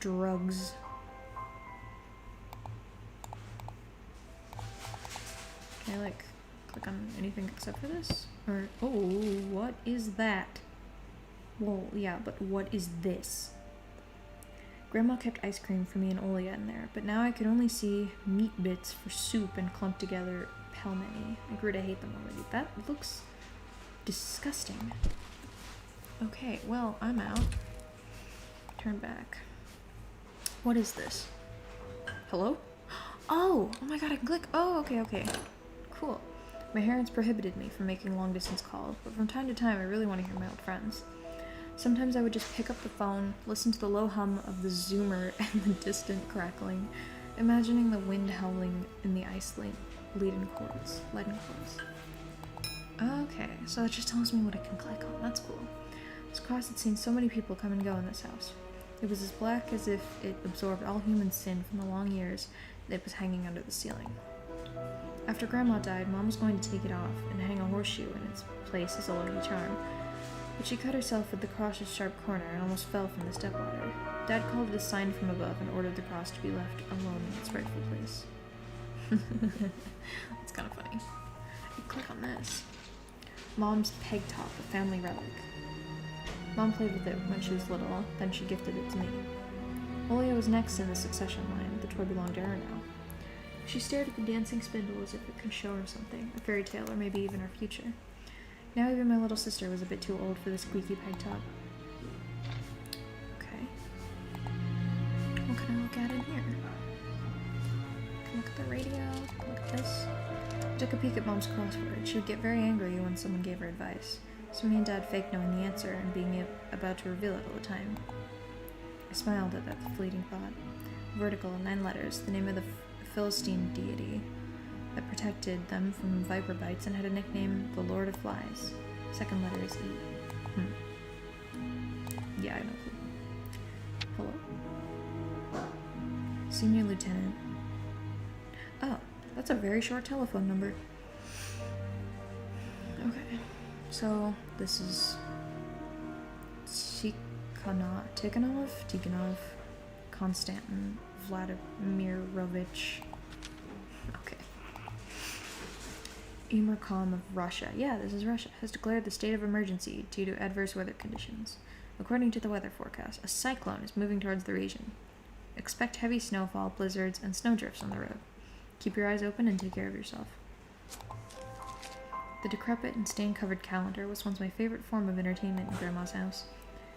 Drugs. Can I, like, click on anything except for this? Or, oh, what is that? Well, yeah, but what is this? Grandma kept ice cream for me and Olia in there, but now I could only see meat bits for soup and clumped together pelmeni. I grew to hate them already. That looks disgusting. Okay, well, I'm out. Turn back. What is this? Hello? Oh my god, I can click. Oh, okay. Cool. My parents prohibited me from making long-distance calls, but from time to time I really want to hear my old friends. Sometimes I would just pick up the phone, listen to the low hum of the zoomer and the distant crackling, imagining the wind howling in the ice leaden cords. Leaden cords. Okay, so that just tells me what I can click on. That's cool. This cross had seen so many people come and go in this house. It was as black as if it absorbed all human sin from the long years that was hanging under the ceiling. After Grandma died, Mom was going to take it off and hang a horseshoe in its place as a lucky charm. But she cut herself with the cross's sharp corner and almost fell from the stepladder. Dad called it a sign from above and ordered the cross to be left alone in its rightful place. That's kind of funny. I click on this. Mom's peg top, a family relic. Mom played with it when she was little, then she gifted it to me. Olia was next in the succession line. The toy belonged to her now. She stared at the dancing spindle as if it could show her something, a fairy tale or maybe even our future. Now even my little sister was a bit too old for the squeaky peg top. Okay. What can I look at in here? I can look at the radio, I can look at this. I took a peek at Mom's crossword. She would get very angry when someone gave her advice, so me and Dad faked knowing the answer and being about to reveal it all the time. I smiled at that fleeting thought. Vertical, 9 letters, the name of the Philistine deity that protected them from viper bites and had a nickname, the Lord of Flies. Second letter is E. Yeah, I know. Hello? Senior Lieutenant. Oh, that's a very short telephone number. Okay, so this is Tikhonov, Konstantin Vladimirovich. Okay. Emirkam of Russia. Yeah, this is Russia. Has declared the state of emergency due to adverse weather conditions. According to the weather forecast, a cyclone is moving towards the region. Expect heavy snowfall, blizzards, and snowdrifts on the road. Keep your eyes open and take care of yourself. The decrepit and stain-covered calendar was once my favorite form of entertainment in Grandma's house.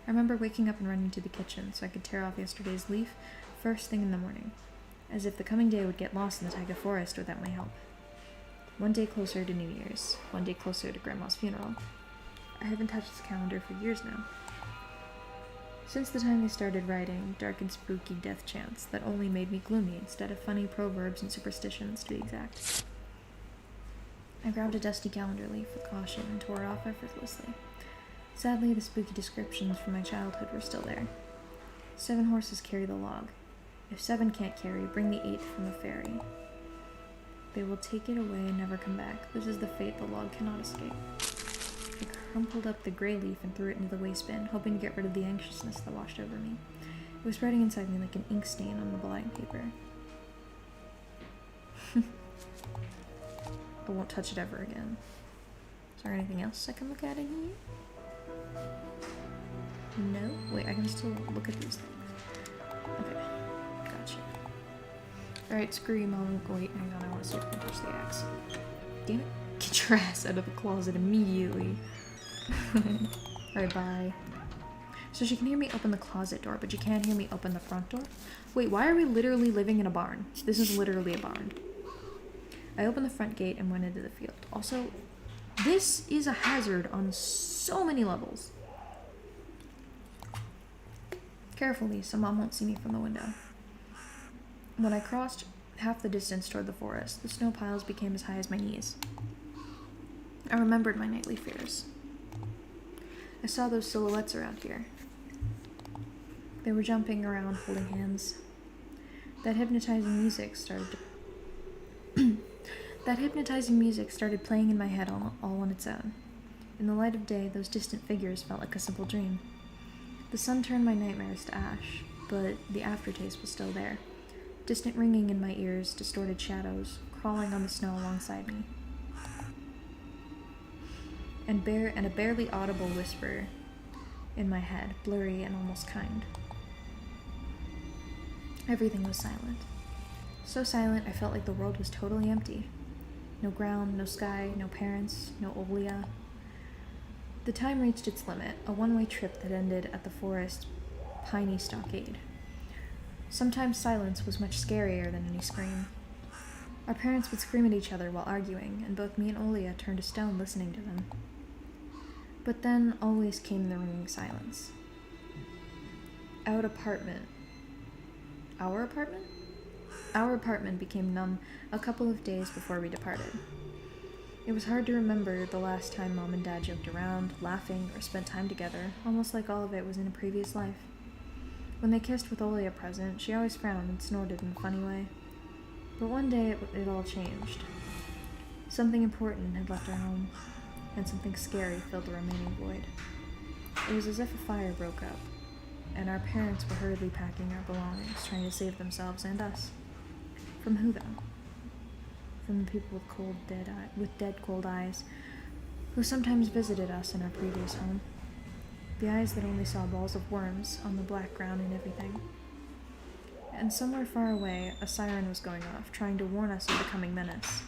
I remember waking up and running to the kitchen so I could tear off yesterday's leaf first thing in the morning, as if the coming day would get lost in the taiga forest without my help. One day closer to New Year's, one day closer to Grandma's funeral. I haven't touched this calendar for years now. Since the time they started writing dark and spooky death chants that only made me gloomy instead of funny proverbs and superstitions, to be exact. I grabbed a dusty calendar leaf with caution and tore it off effortlessly. Sadly, the spooky descriptions from my childhood were still there. 7 horses carry the log. If 7 can't carry, bring the 8th from a ferry. They will take it away and never come back. This is the fate the log cannot escape. I crumpled up the gray leaf and threw it into the waste bin, hoping to get rid of the anxiousness that washed over me. It was spreading inside me like an ink stain on the blank paper. I won't touch it ever again. Is there anything else I can look at in here? No? Wait, I can still look at these things. Okay, gotcha. Alright, screw you, Mom. Wait, hang on, I want to see if I can touch the axe. Damn it. Get your ass out of the closet immediately. Alright, bye. So she can hear me open the closet door, but you can't hear me open the front door? Wait, why are we literally living in a barn? This is literally a barn. I opened the front gate and went into the field. Also, this is a hazard on so many levels. Carefully, so Mom won't see me from the window. When I crossed half the distance toward the forest, the snow piles became as high as my knees. I remembered my nightly fears. I saw those silhouettes around here. They were jumping around, holding hands. That hypnotizing music started playing in my head all on its own. In the light of day, those distant figures felt like a simple dream. The sun turned my nightmares to ash, but the aftertaste was still there. Distant ringing in my ears, distorted shadows, crawling on the snow alongside me. And a barely audible whisper in my head, blurry and almost kind. Everything was silent. So silent, I felt like the world was totally empty. No ground, no sky, no parents, no Olia. The time reached its limit, a one-way trip that ended at the forest piney stockade. Sometimes silence was much scarier than any scream. Our parents would scream at each other while arguing, and both me and Olia turned to stone listening to them. But then always came the ringing silence. Our apartment? Our apartment became numb a couple of days before we departed. It was hard to remember the last time Mom and Dad joked around, laughing, or spent time together, almost like all of it was in a previous life. When they kissed with Olia present, she always frowned and snorted in a funny way. But one day it all changed. Something important had left our home, and something scary filled the remaining void. It was as if a fire broke up, and our parents were hurriedly packing our belongings, trying to save themselves and us. From who, though? From the people with dead cold eyes, who sometimes visited us in our previous home. The eyes that only saw balls of worms on the black ground and everything. And somewhere far away, a siren was going off, trying to warn us of the coming menace.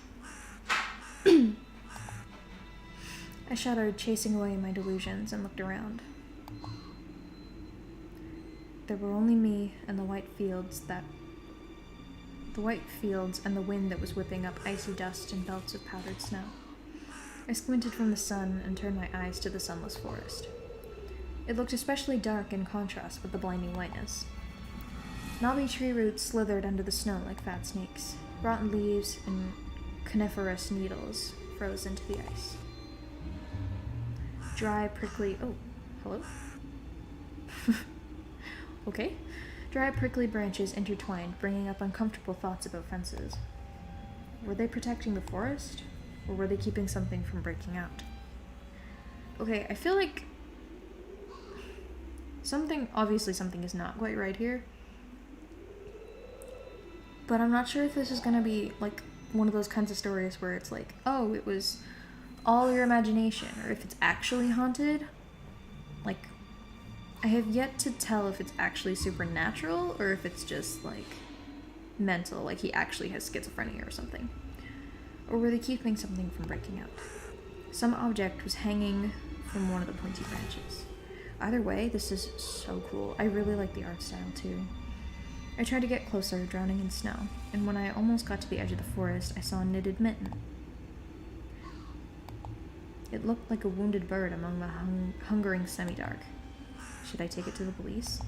I shuddered, chasing away my delusions, and looked around. There were only me and the white fields and the wind that was whipping up icy dust and belts of powdered snow. I squinted from the sun and turned my eyes to the sunless forest. It looked especially dark in contrast with the blinding whiteness. Knobby tree roots slithered under the snow like fat snakes. Rotten leaves and coniferous needles froze into the ice. Dry, prickly... Oh, hello? Okay. Dry, prickly branches intertwined, bringing up uncomfortable thoughts about fences. Were they protecting the forest? Or were they keeping something from breaking out? Okay, I feel like... Obviously something is not quite right here. But I'm not sure if this is gonna be, like, one of those kinds of stories where it's like, oh, it was all your imagination, or if it's actually haunted. Like, I have yet to tell if it's actually supernatural, or if it's just, like, mental, like he actually has schizophrenia or something. Or were they keeping something from breaking out? Some object was hanging from one of the pointy branches. Either way, this is so cool. I really like the art style, too. I tried to get closer, drowning in snow, and when I almost got to the edge of the forest, I saw a knitted mitten. It looked like a wounded bird among the hungering semi-dark. Should I take it to the police?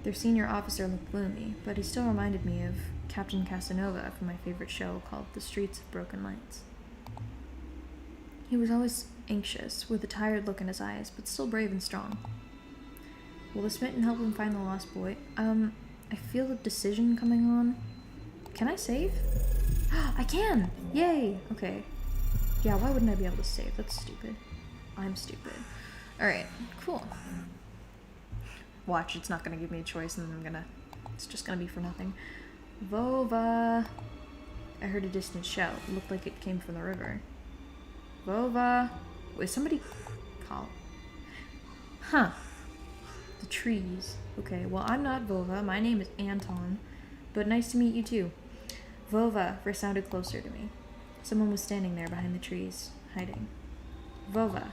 Their senior officer looked gloomy, but he still reminded me of Captain Casanova from my favorite show called The Streets of Broken Lights. He was always anxious, with a tired look in his eyes, but still brave and strong. Will the smitten help him find the lost boy? I feel a decision coming on. Can I save? I can! Yay! Okay. Yeah, why wouldn't I be able to save? That's stupid. I'm stupid. Alright, cool. Watch, it's not gonna give me a choice and it's just gonna be for nothing. Vova! I heard a distant shout. It looked like it came from the river. Vova! Wait, somebody call? Huh. The trees. Okay, well, I'm not Vova. My name is Anton. But nice to meet you, too. Vova resounded closer to me. Someone was standing there behind the trees, hiding. Vova.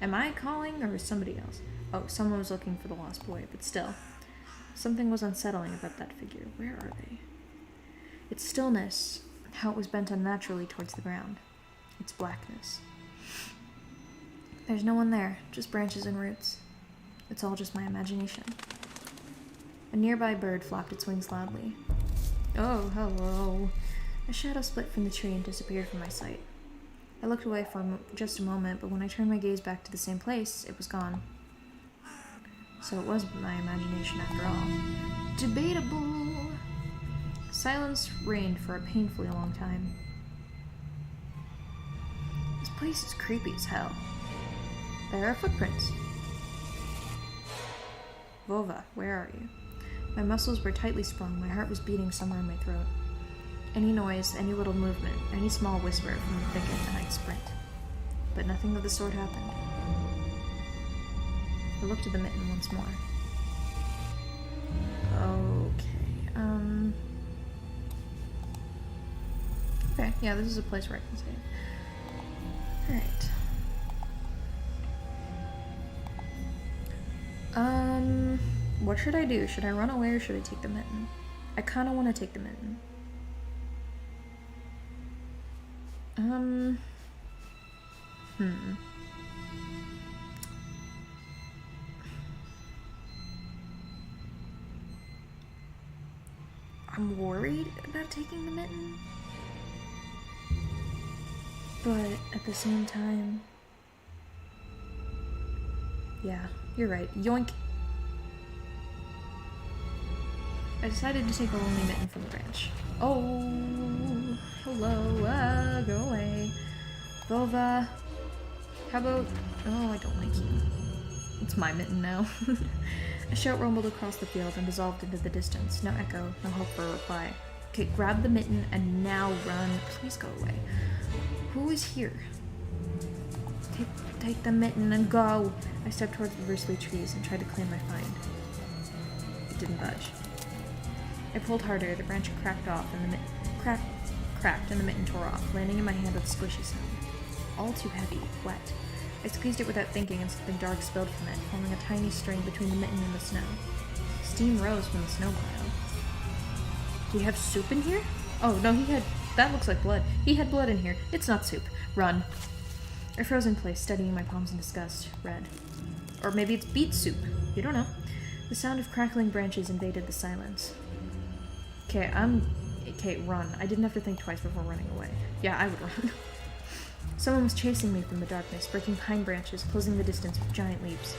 Am I calling, or is somebody else? Oh, someone was looking for the lost boy, but still. Something was unsettling about that figure. Where are they? Its stillness, how it was bent unnaturally towards the ground. Its blackness. There's no one there, just branches and roots. It's all just my imagination. A nearby bird flapped its wings loudly. Oh, hello. A shadow split from the tree and disappeared from my sight. I looked away for just a moment, but when I turned my gaze back to the same place, it was gone. So it was my imagination after all. Debatable. Silence reigned for a painfully long time. This place is creepy as hell. There are footprints. Vova, where are you? My muscles were tightly sprung, my heart was beating somewhere in my throat. Any noise, any little movement, any small whisper from the thicket, and I'd sprint. But nothing of the sort happened. I looked at the mitten once more. Okay, yeah, this is a place where I can save. Alright. What should I do? Should I run away or should I take the mitten? I kinda wanna take the mitten. I'm worried about taking the mitten. But at the same time... Yeah, you're right. Yoink! I decided to take a lonely mitten from the branch. Oh, hello, go away. Vova, how about... Oh, I don't like you. It's my mitten now. A shout rumbled across the field and dissolved into the distance. No echo, no hope for a reply. Okay, grab the mitten and now run. Please go away. Who is here? Take the mitten and go. I stepped towards the bristly trees and tried to claim my find. It didn't budge. I pulled harder, the branch cracked off, and the cracked, and the mitten tore off, landing in my hand with a squishy sound. All too heavy, wet. I squeezed it without thinking, and something dark spilled from it, forming a tiny string between the mitten and the snow. Steam rose from the snow pile. Do you have soup in here? Oh, no, he had... That looks like blood. He had blood in here. It's not soup. Run. I froze in place, studying my palms in disgust. Red. Or maybe it's beet soup. You don't know. The sound of crackling branches invaded the silence. Okay, run. I didn't have to think twice before running away. Yeah, I would run. Someone was chasing me from the darkness, breaking pine branches, closing the distance with giant leaps.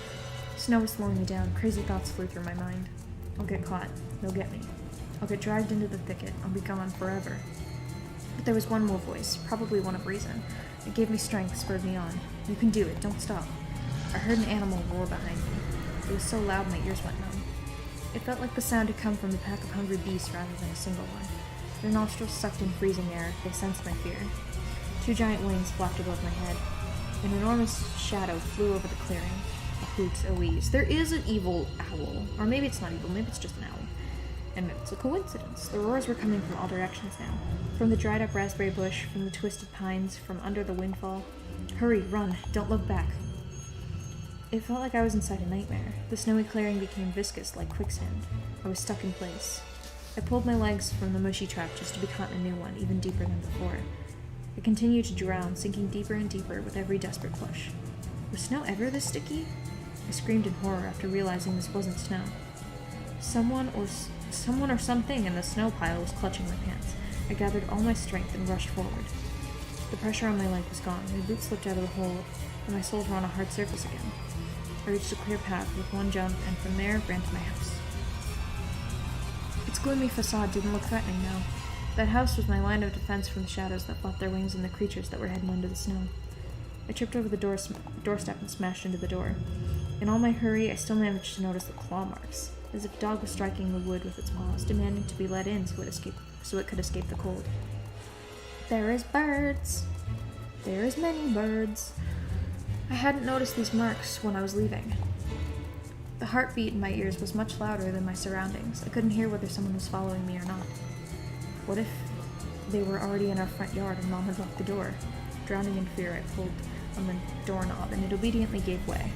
Snow was slowing me down. Crazy thoughts flew through my mind. I'll get caught. They'll get me. I'll get dragged into the thicket. I'll be gone forever. But there was one more voice, probably one of reason. It gave me strength, spurred me on. You can do it. Don't stop. I heard an animal roar behind me. It was so loud my ears went numb. It felt like the sound had come from a pack of hungry beasts rather than a single one. Their nostrils sucked in freezing air. They sensed my fear. Two giant wings flapped above my head. An enormous shadow flew over the clearing. A hoot, a wheeze. There is an evil owl. Or maybe it's not evil, maybe it's just an owl. And it's a coincidence. The roars were coming from all directions now. From the dried up raspberry bush, from the twisted pines, from under the windfall. Hurry, run, don't look back. It felt like I was inside a nightmare. The snowy clearing became viscous like quicksand. I was stuck in place. I pulled my legs from the mushy trap just to be caught in a new one, even deeper than before. I continued to drown, sinking deeper and deeper with every desperate push. Was snow ever this sticky? I screamed in horror after realizing this wasn't snow. Someone or something in the snow pile was clutching my pants. I gathered all my strength and rushed forward. The pressure on my leg was gone. My boots slipped out of the hole, and my soles were on a hard surface again. I reached a clear path with one jump, and from there ran to my house. Its gloomy facade didn't look threatening now. That house was my line of defense from the shadows that flapped their wings and the creatures that were heading under the snow. I tripped over the doorstep and smashed into the door. In all my hurry, I still managed to notice the claw marks, as if a dog was striking the wood with its paws, demanding to be let in so it could escape the cold. There is birds. There is many birds. I hadn't noticed these marks when I was leaving. The heartbeat in my ears was much louder than my surroundings. I couldn't hear whether someone was following me or not. What if they were already in our front yard and Mom had locked the door? Drowning in fear, I pulled on the doorknob and it obediently gave way.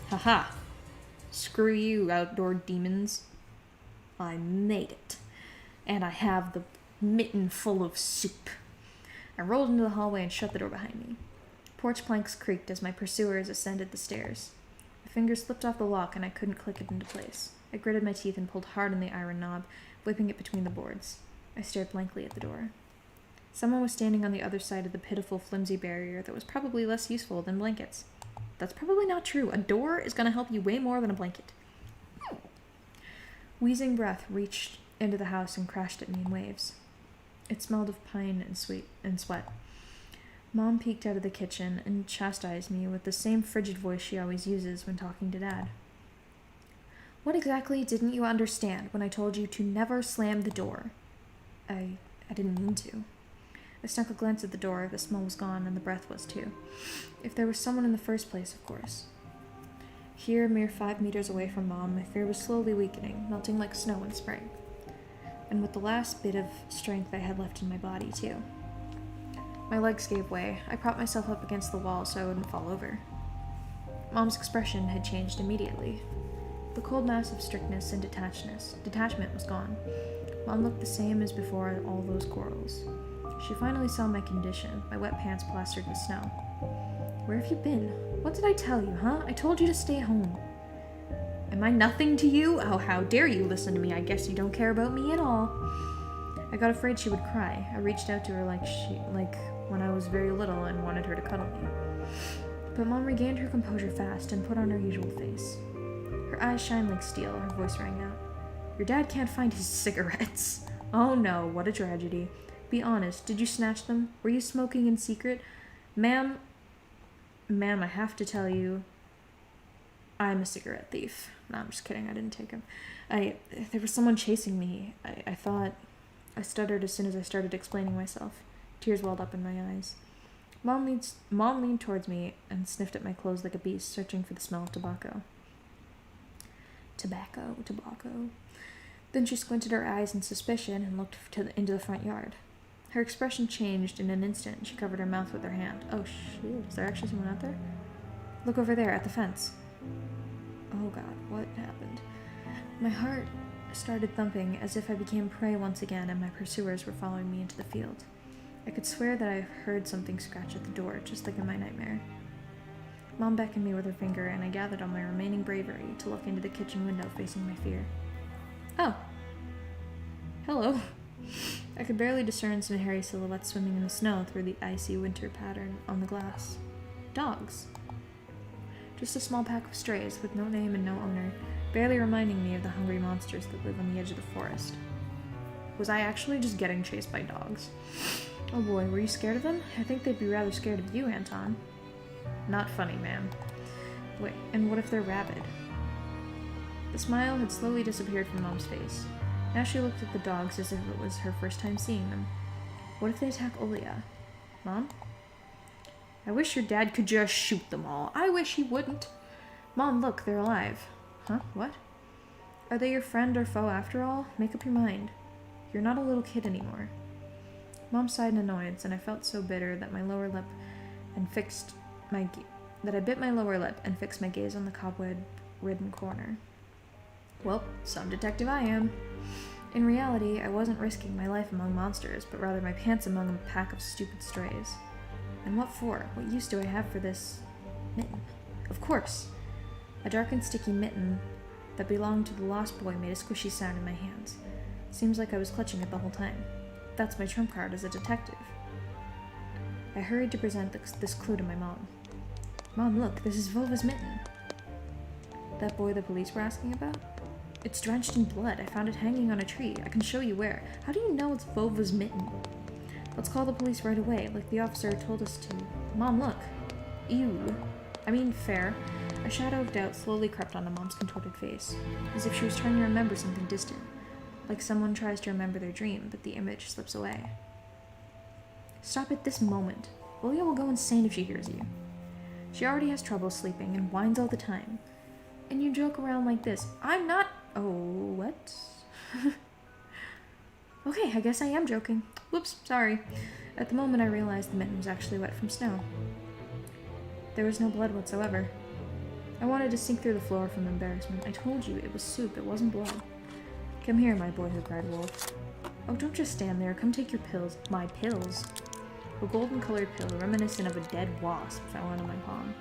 Haha! Screw you, outdoor demons. I made it. And I have the mitten full of soup. I rolled into the hallway and shut the door behind me. Porch planks creaked as my pursuers ascended the stairs. My fingers slipped off the lock and I couldn't click it into place. I gritted my teeth and pulled hard on the iron knob, whipping it between the boards. I stared blankly at the door. Someone was standing on the other side of the pitiful, flimsy barrier that was probably less useful than blankets. That's probably not true. A door is going to help you way more than a blanket. Wheezing breath reached into the house and crashed at me in waves. It smelled of pine and sweat. Mom peeked out of the kitchen and chastised me with the same frigid voice she always uses when talking to Dad. What exactly didn't you understand when I told you to never slam the door? I didn't mean to. I snuck a glance at the door. The smell was gone, and the breath was too. If there was someone in the first place, of course. Here, a mere 5 meters away from Mom, my fear was slowly weakening, melting like snow in spring. And with the last bit of strength I had left in my body, too. My legs gave way. I propped myself up against the wall so I wouldn't fall over. Mom's expression had changed immediately. The cold mass of strictness and detachment was gone. Mom looked the same as before all those quarrels. She finally saw my condition, my wet pants plastered with snow. Where have you been? What did I tell you, huh? I told you to stay home. Am I nothing to you? Oh, how dare you listen to me? I guess you don't care about me at all. I got afraid she would cry. I reached out to her like when I was very little and wanted her to cuddle me. But Mom regained her composure fast and put on her usual face. Her eyes shined like steel. Her voice rang out. Your dad can't find his cigarettes. Oh no, what a tragedy. Be honest, did you snatch them? Were you smoking in secret? Ma'am, I have to tell you, I'm a cigarette thief. No, I'm just kidding, I didn't take them. There was someone chasing me. I thought... I stuttered as soon as I started explaining myself. Tears welled up in my eyes. Mom leaned towards me and sniffed at my clothes like a beast, searching for the smell of tobacco. Tobacco. Then she squinted her eyes in suspicion and looked into the front yard. Her expression changed in an instant, and she covered her mouth with her hand. Oh, shoot. Is there actually someone out there? Look over there, at the fence. Oh, God. What happened? My heart started thumping as if I became prey once again and my pursuers were following me into the field. I could swear that I heard something scratch at the door, just like in my nightmare. Mom beckoned me with her finger, and I gathered on my remaining bravery to look into the kitchen window facing my fear. Oh. Hello. I could barely discern some hairy silhouettes swimming in the snow through the icy winter pattern on the glass. Dogs. Just a small pack of strays with no name and no owner, barely reminding me of the hungry monsters that live on the edge of the forest. Was I actually just getting chased by dogs? Oh boy, were you scared of them? I think they'd be rather scared of you, Anton. Not funny, ma'am. Wait, and what if they're rabid? The smile had slowly disappeared from Mom's face. Now she looked at the dogs as if it was her first time seeing them. What if they attack Olia? Mom? I wish your dad could just shoot them all. I wish he wouldn't. Mom, look, they're alive. Huh? What? Are they your friend or foe after all? Make up your mind. You're not a little kid anymore. Mom sighed in annoyance, and I felt so bitter that my lower lip and fixed my that I bit my lower lip and fixed my gaze on the cobweb-ridden corner. Well, some detective I am. In reality, I wasn't risking my life among monsters, but rather my pants among a pack of stupid strays. And what for? What use do I have for this mitten? Of course! A dark and sticky mitten that belonged to the lost boy made a squishy sound in my hands. Seems like I was clutching it the whole time. That's my trump card as a detective. I hurried to present this clue to my mom. Mom, look, this is Vova's mitten. That boy the police were asking about? It's drenched in blood. I found it hanging on a tree. I can show you where. How do you know it's Vova's mitten? Let's call the police right away, like the officer told us to. Mom, look. Ew. I mean, fair. A shadow of doubt slowly crept onto Mom's contorted face, as if she was trying to remember something distant, like someone tries to remember their dream, but the image slips away. Stop it this moment. Olia will go insane if she hears you. She already has trouble sleeping and whines all the time. And you joke around like this. I'm not... Oh, what? Okay, I guess I am joking. Whoops, sorry. At the moment I realized the mitten was actually wet from snow. There was no blood whatsoever. I wanted to sink through the floor from embarrassment. I told you, it was soup, it wasn't blood. Come here, my boyhood, cried Wolf. Oh, don't just stand there. Come take your pills. My pills. A golden-colored pill, reminiscent of a dead wasp, fell onto my palm.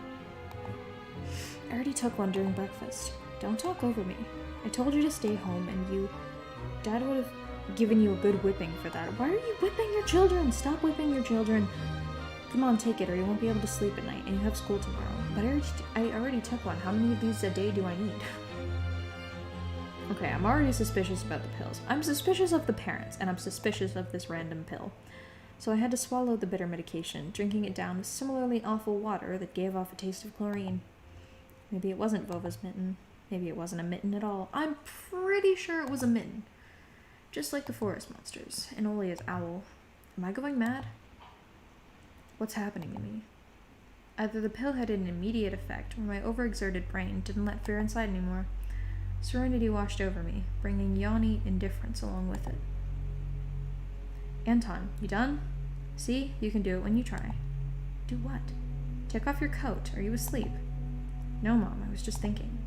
I already took one during breakfast. Don't talk over me. I told you to stay home, and Dad would have given you a good whipping for that. Why are you whipping your children? Stop whipping your children. Come on, take it, or you won't be able to sleep at night, and you have school tomorrow. But I already took one. How many of these a day do I need? Okay, I'm already suspicious about the pills. I'm suspicious of the parents, and I'm suspicious of this random pill. So I had to swallow the bitter medication, drinking it down with similarly awful water that gave off a taste of chlorine. Maybe it wasn't Vova's mitten. Maybe it wasn't a mitten at all. I'm pretty sure it was a mitten. Just like the forest monsters, and Olia's owl. Am I going mad? What's happening to me? Either the pill had an immediate effect, or my overexerted brain didn't let fear inside anymore. Serenity washed over me, bringing yawny indifference along with it. Anton, you done? See? You can do it when you try. Do what? Take off your coat. Are you asleep? No, Mom, I was just thinking.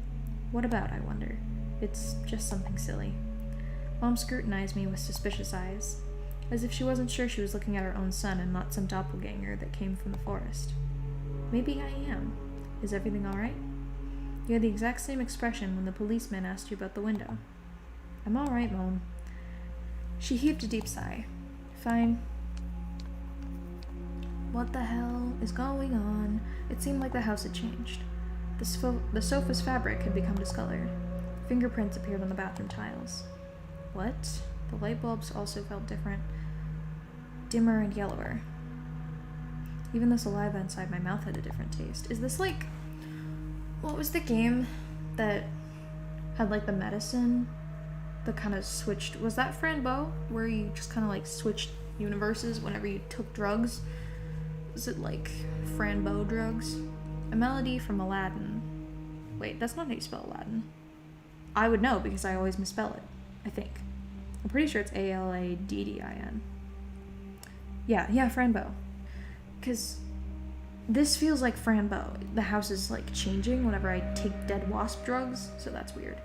What about, I wonder? It's just something silly. Mom scrutinized me with suspicious eyes, as if she wasn't sure she was looking at her own son and not some doppelganger that came from the forest. Maybe I am. Is everything all right? You had the exact same expression when the policeman asked you about the window. I'm all right, Moan. She heaved a deep sigh. Fine. What the hell is going on? It seemed like the house had changed. The sofa's fabric had become discolored. Fingerprints appeared on the bathroom tiles. What? The light bulbs also felt different. Dimmer and yellower. Even the saliva inside my mouth had a different taste. Is this like... What was the game that had like the medicine that kind of switched? Was that Frambeau? Where you just kind of like switched universes whenever you took drugs? Is it like Frambeau drugs? A melody from Aladdin. Wait, that's not how you spell Aladdin. I would know because I always misspell it, I think. I'm pretty sure it's Aladdin. Yeah, Frambeau. Because this feels like Frambeau. The house is like changing whenever I take dead wasp drugs, so that's weird.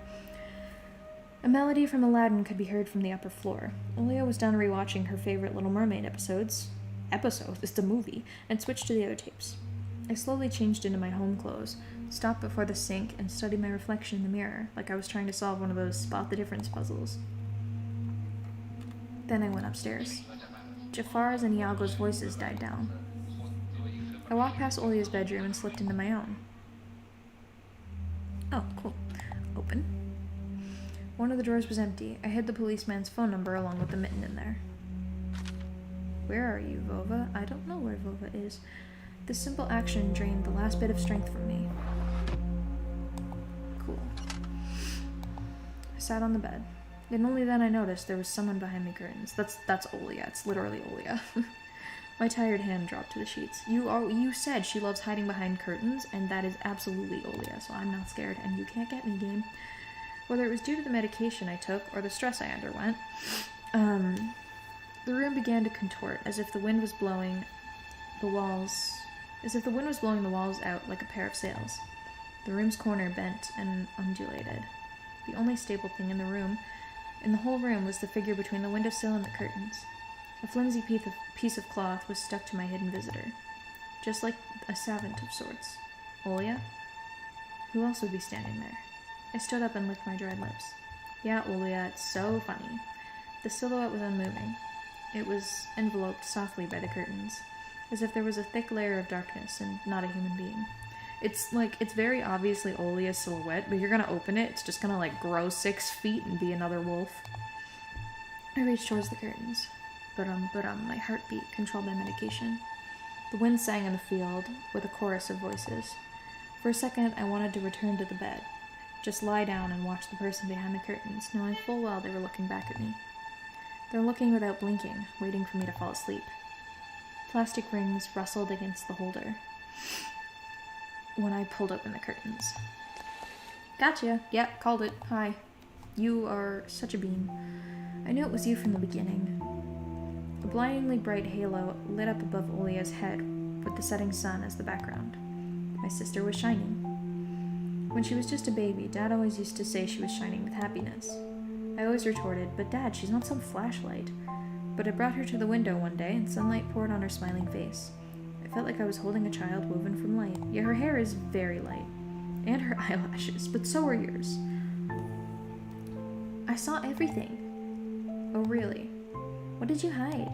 A melody from Aladdin could be heard from the upper floor. Olia was done rewatching her favorite Little Mermaid episodes? It's the movie, and switched to the other tapes. I slowly changed into my home clothes, stopped before the sink, and studied my reflection in the mirror, like I was trying to solve one of those spot the difference puzzles. Then I went upstairs. Jafar's and Iago's voices died down. I walked past Olia's bedroom and slipped into my own. Oh, cool. Open. One of the drawers was empty. I hid the policeman's phone number along with the mitten in there. Where are you, Vova? I don't know where Vova is. This simple action drained the last bit of strength from me. Cool. I sat on the bed. And only then I noticed there was someone behind the curtains. That's Olia. It's literally Olia. My tired hand dropped to the sheets. You said she loves hiding behind curtains, and that is absolutely Olia, so I'm not scared, and you can't get me, game. Whether it was due to the medication I took or the stress I underwent, the room began to contort as if the wind was blowing the walls out like a pair of sails. The room's corner bent and undulated. The only stable thing in the whole room was the figure between the windowsill and the curtains. A flimsy piece of cloth was stuck to my hidden visitor, just like a savant of sorts. Olia? Who else would be standing there? I stood up and licked my dried lips. Yeah, Olia, it's so funny. The silhouette was unmoving. It was enveloped softly by the curtains, as if there was a thick layer of darkness and not a human being. It's very obviously Olia's silhouette, but you're gonna open it, it's just gonna like grow 6 feet and be another wolf. I reached towards the curtains. My heartbeat controlled by medication. The wind sang in the field with a chorus of voices. For a second, I wanted to return to the bed. Just lie down and watch the person behind the curtains, knowing full well they were looking back at me. They're looking without blinking, waiting for me to fall asleep. Plastic rings rustled against the holder when I pulled open the curtains. Gotcha. Yep, called it. Hi. You are such a beam. I knew it was you from the beginning. A blindingly bright halo lit up above Olia's head with the setting sun as the background. My sister was shining. When she was just a baby, Dad always used to say she was shining with happiness. I always retorted, but Dad, she's not some flashlight. But I brought her to the window one day, and sunlight poured on her smiling face. I felt like I was holding a child woven from light. Yeah, her hair is very light. And her eyelashes, but so are yours. I saw everything. Oh, really? What did you hide?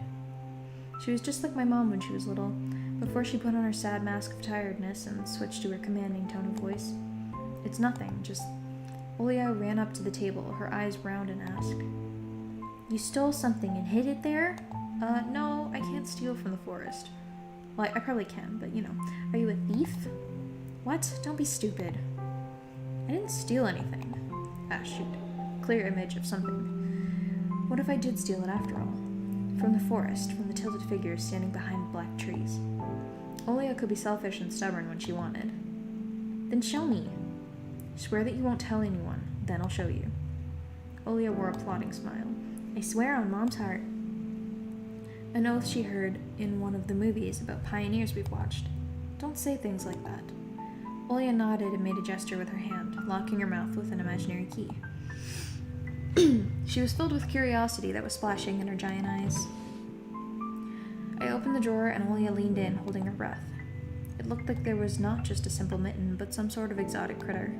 She was just like my mom when she was little, before she put on her sad mask of tiredness and switched to her commanding tone of voice. It's nothing, just... Olia ran up to the table, her eyes round, and asked, You stole something and hid it there? No, I can't steal from the forest. Well, I probably can, but you know. Are you a thief? What? Don't be stupid. I didn't steal anything. Ah, shoot. Clear image of something. What if I did steal it after all? From the forest, from the tilted figures standing behind black trees. Olia could be selfish and stubborn when she wanted. Then show me. Swear that you won't tell anyone, then I'll show you. Olia wore a plotting smile. I swear on Mom's heart. An oath she heard in one of the movies about pioneers we've watched. Don't say things like that. Olia nodded and made a gesture with her hand, locking her mouth with an imaginary key. She was filled with curiosity that was splashing in her giant eyes. I opened the drawer and Olia leaned in, holding her breath. It looked like there was not just a simple mitten, but some sort of exotic critter.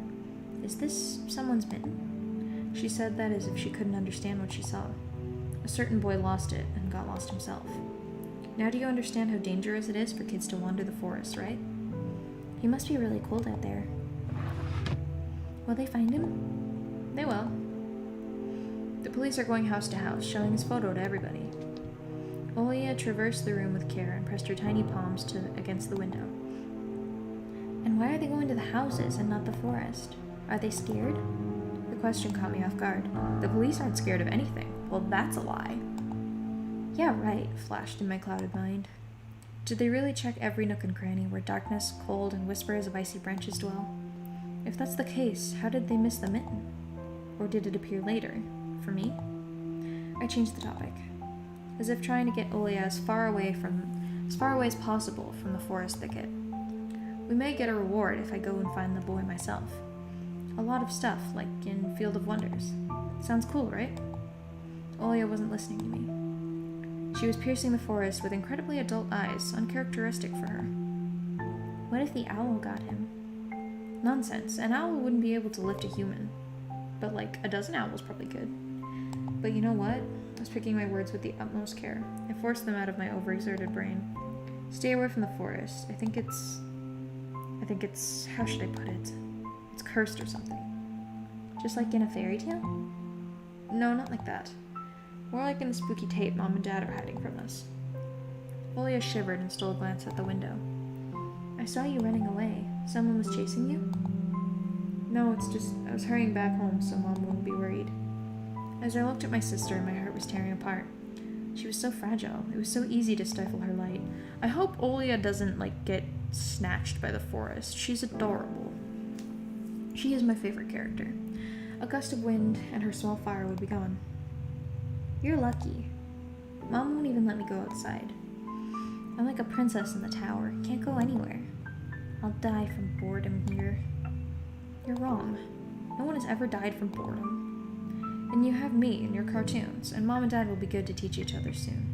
Is this someone's mitten? She said that as if she couldn't understand what she saw. A certain boy lost it and got lost himself. Now do you understand how dangerous it is for kids to wander the forest, right? He must be really cold out there. Will they find him? They will. The police are going house to house, showing his photo to everybody. Olia traversed the room with care and pressed her tiny palms against the window. And why are they going to the houses and not the forest? Are they scared? The question caught me off guard. The police aren't scared of anything. Well, that's a lie. Yeah, right, flashed in my clouded mind. Did they really check every nook and cranny where darkness, cold, and whispers of icy branches dwell? If that's the case, how did they miss the mitten? Or did it appear later? For me? I changed the topic, as if trying to get Olia as far away as possible from the forest thicket. We may get a reward if I go and find the boy myself. A lot of stuff, like in Field of Wonders. Sounds cool, right? Olia wasn't listening to me. She was piercing the forest with incredibly adult eyes, uncharacteristic for her. What if the owl got him? Nonsense. An owl wouldn't be able to lift a human. But like, a dozen owls probably could. But you know what? I was picking my words with the utmost care. I forced them out of my overexerted brain. Stay away from the forest. I think it's, how should I put it? It's cursed or something. Just like in a fairy tale? No, not like that. More like in the spooky tape Mom and Dad are hiding from us. Olia shivered and stole a glance at the window. I saw you running away. Someone was chasing you? No, it's just, I was hurrying back home so Mom wouldn't be worried. As I looked at my sister, my heart was tearing apart. She was so fragile. It was so easy to stifle her light. I hope Olia doesn't, get snatched by the forest. She's adorable. She is my favorite character. A gust of wind, and her small fire would be gone. You're lucky. Mom won't even let me go outside. I'm like a princess in the tower. Can't go anywhere. I'll die from boredom here. You're wrong. No one has ever died from boredom. And you have me and your cartoons, and Mom and Dad will be good to teach each other soon.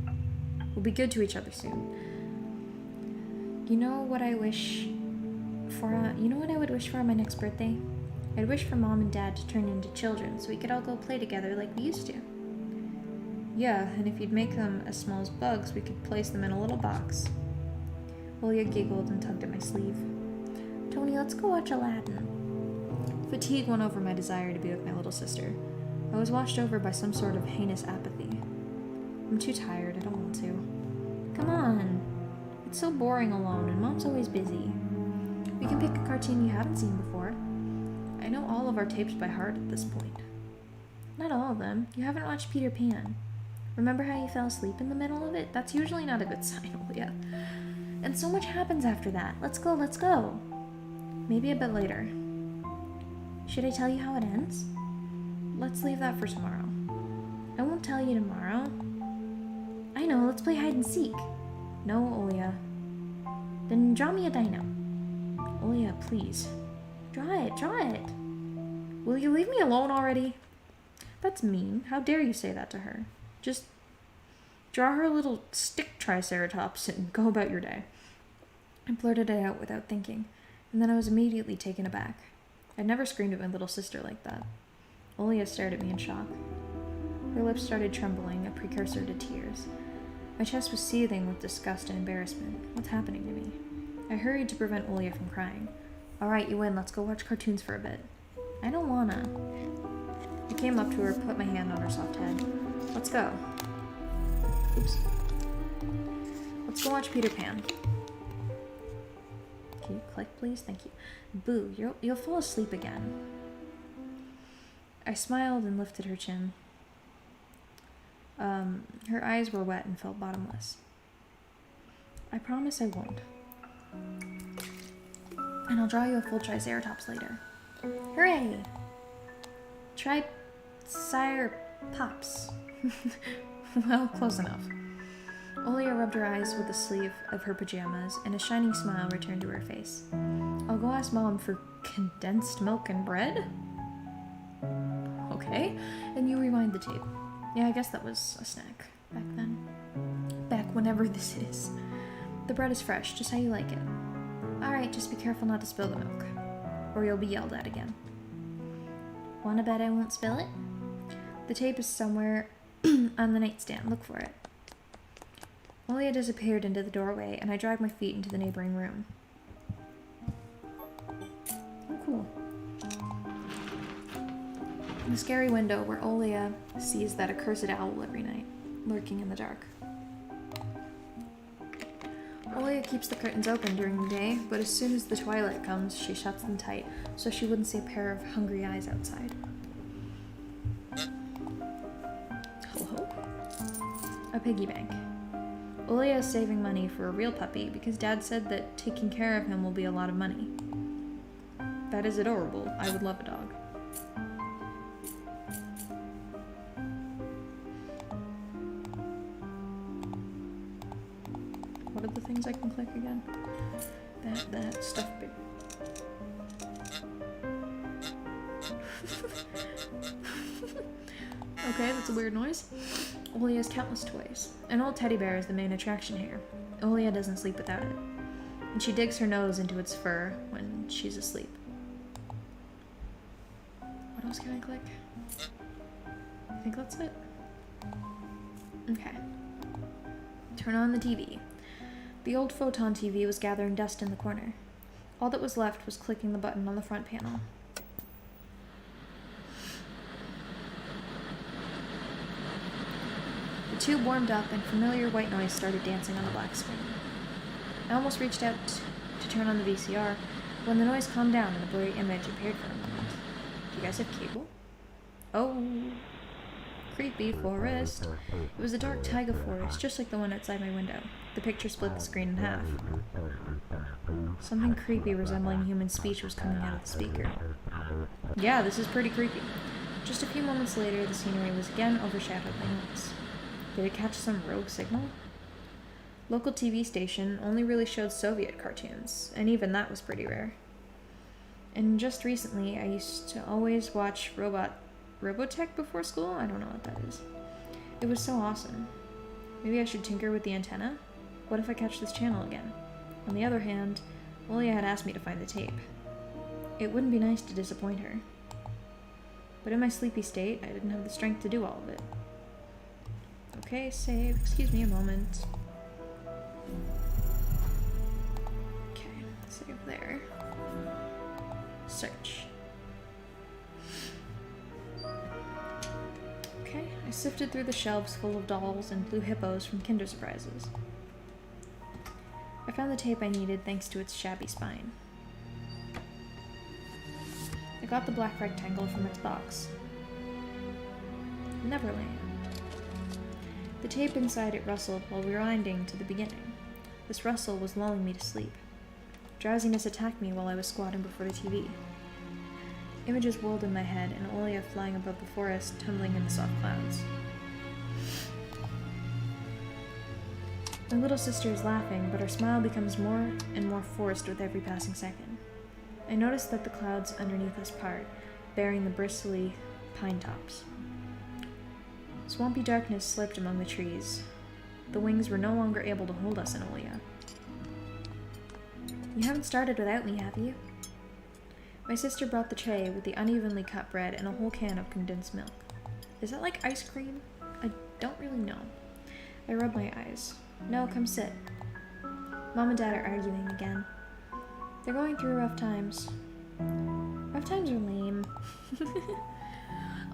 We'll be good to each other soon. You know what I wish for? You know what I would wish for on my next birthday? I'd wish for Mom and Dad to turn into children so we could all go play together like we used to. Yeah, and if you'd make them as small as bugs, we could place them in a little box. Olia giggled and tugged at my sleeve. Tony, let's go watch Aladdin. Fatigue won over my desire to be with my little sister. I was washed over by some sort of heinous apathy. I'm too tired, I don't want to. Come on. It's so boring alone, and Mom's always busy. We can pick a cartoon you haven't seen before. I know all of our tapes by heart at this point. Not all of them. You haven't watched Peter Pan. Remember how you fell asleep in the middle of it? That's usually not a good sign, Olia. And so much happens after that. Let's go, let's go. Maybe a bit later. Should I tell you how it ends? Let's leave that for tomorrow. I won't tell you tomorrow. I know, let's play hide and seek. No, Olia. Then draw me a dino. Olia, please. Draw it. Will you leave me alone already? That's mean. How dare you say that to her? Just draw her a little stick triceratops and go about your day. I blurted it out without thinking, and then I was immediately taken aback. I'd never screamed at my little sister like that. Olia stared at me in shock. Her lips started trembling, a precursor to tears. My chest was seething with disgust and embarrassment. What's happening to me? I hurried to prevent Olia from crying. All right, you win. Let's go watch cartoons for a bit. I don't wanna. I came up to her, put my hand on her soft head. Let's go. Oops. Let's go watch Peter Pan. Can you click, please? Thank you. Boo, you'll fall asleep again. I smiled and lifted her chin. Her eyes were wet and felt bottomless. I promise I won't. And I'll draw you a full triceratops later. Hooray! Pops. Well, close enough. Olia rubbed her eyes with the sleeve of her pajamas, and a shining smile returned to her face. I'll go ask Mom for condensed milk and bread? Okay, and you rewind the tape. Yeah, I guess that was a snack back then. Back whenever this is. The bread is fresh, just how you like it. Alright, just be careful not to spill the milk, or you'll be yelled at again. Wanna bet I won't spill it? The tape is somewhere on the nightstand. Look for it. Olia disappeared into the doorway, and I dragged my feet into the neighboring room. Oh, cool. The scary window where Olia sees that accursed owl every night, lurking in the dark. Olia keeps the curtains open during the day, but as soon as the twilight comes, she shuts them tight so she wouldn't see a pair of hungry eyes outside. Hello? A piggy bank. Olia is saving money for a real puppy because Dad said that taking care of him will be a lot of money. That is adorable. I would love a dog. What are the things I can click again? That stuff big. Okay, that's a weird noise. Olia has countless toys. An old teddy bear is the main attraction here. Olia doesn't sleep without it. And she digs her nose into its fur when she's asleep. What else can I click? I think that's it. Okay. Turn on the TV. The old photon TV was gathering dust in the corner. All that was left was clicking the button on the front panel. The tube warmed up and familiar white noise started dancing on the black screen. I almost reached out to turn on the VCR when the noise calmed down and a blurry image appeared for a moment. Do you guys have cable? Oh, creepy forest. It was a dark taiga forest, just like the one outside my window. The picture split the screen in half. Something creepy resembling human speech was coming out of the speaker. Yeah, this is pretty creepy. Just a few moments later, the scenery was again overshadowed by noise. Did it catch some rogue signal? Local TV station only really showed Soviet cartoons, and even that was pretty rare. And just recently, I used to always watch Robotech before school? I don't know what that is. It was so awesome. Maybe I should tinker with the antenna? What if I catch this channel again? On the other hand, Olia had asked me to find the tape. It wouldn't be nice to disappoint her. But in my sleepy state, I didn't have the strength to do all of it. Okay, save. Excuse me a moment. Okay, save there. Search. Okay, I sifted through the shelves full of dolls and blue hippos from Kinder Surprises. I found the tape I needed thanks to its shabby spine. I got the black rectangle from its box. Neverland. The tape inside it rustled while rewinding to the beginning. This rustle was lulling me to sleep. Drowsiness attacked me while I was squatting before the TV. Images whirled in my head, and Olia flying above the forest, tumbling in the soft clouds. My little sister is laughing, but her smile becomes more and more forced with every passing second. I noticed that the clouds underneath us part, bearing the bristly pine tops. Swampy darkness slipped among the trees. The wings were no longer able to hold us in Olia. You haven't started without me, have you? My sister brought the tray with the unevenly cut bread and a whole can of condensed milk. Is that like ice cream? I don't really know. I rub my eyes. No, come sit. Mom and Dad are arguing again. They're going through rough times. Rough times are lame.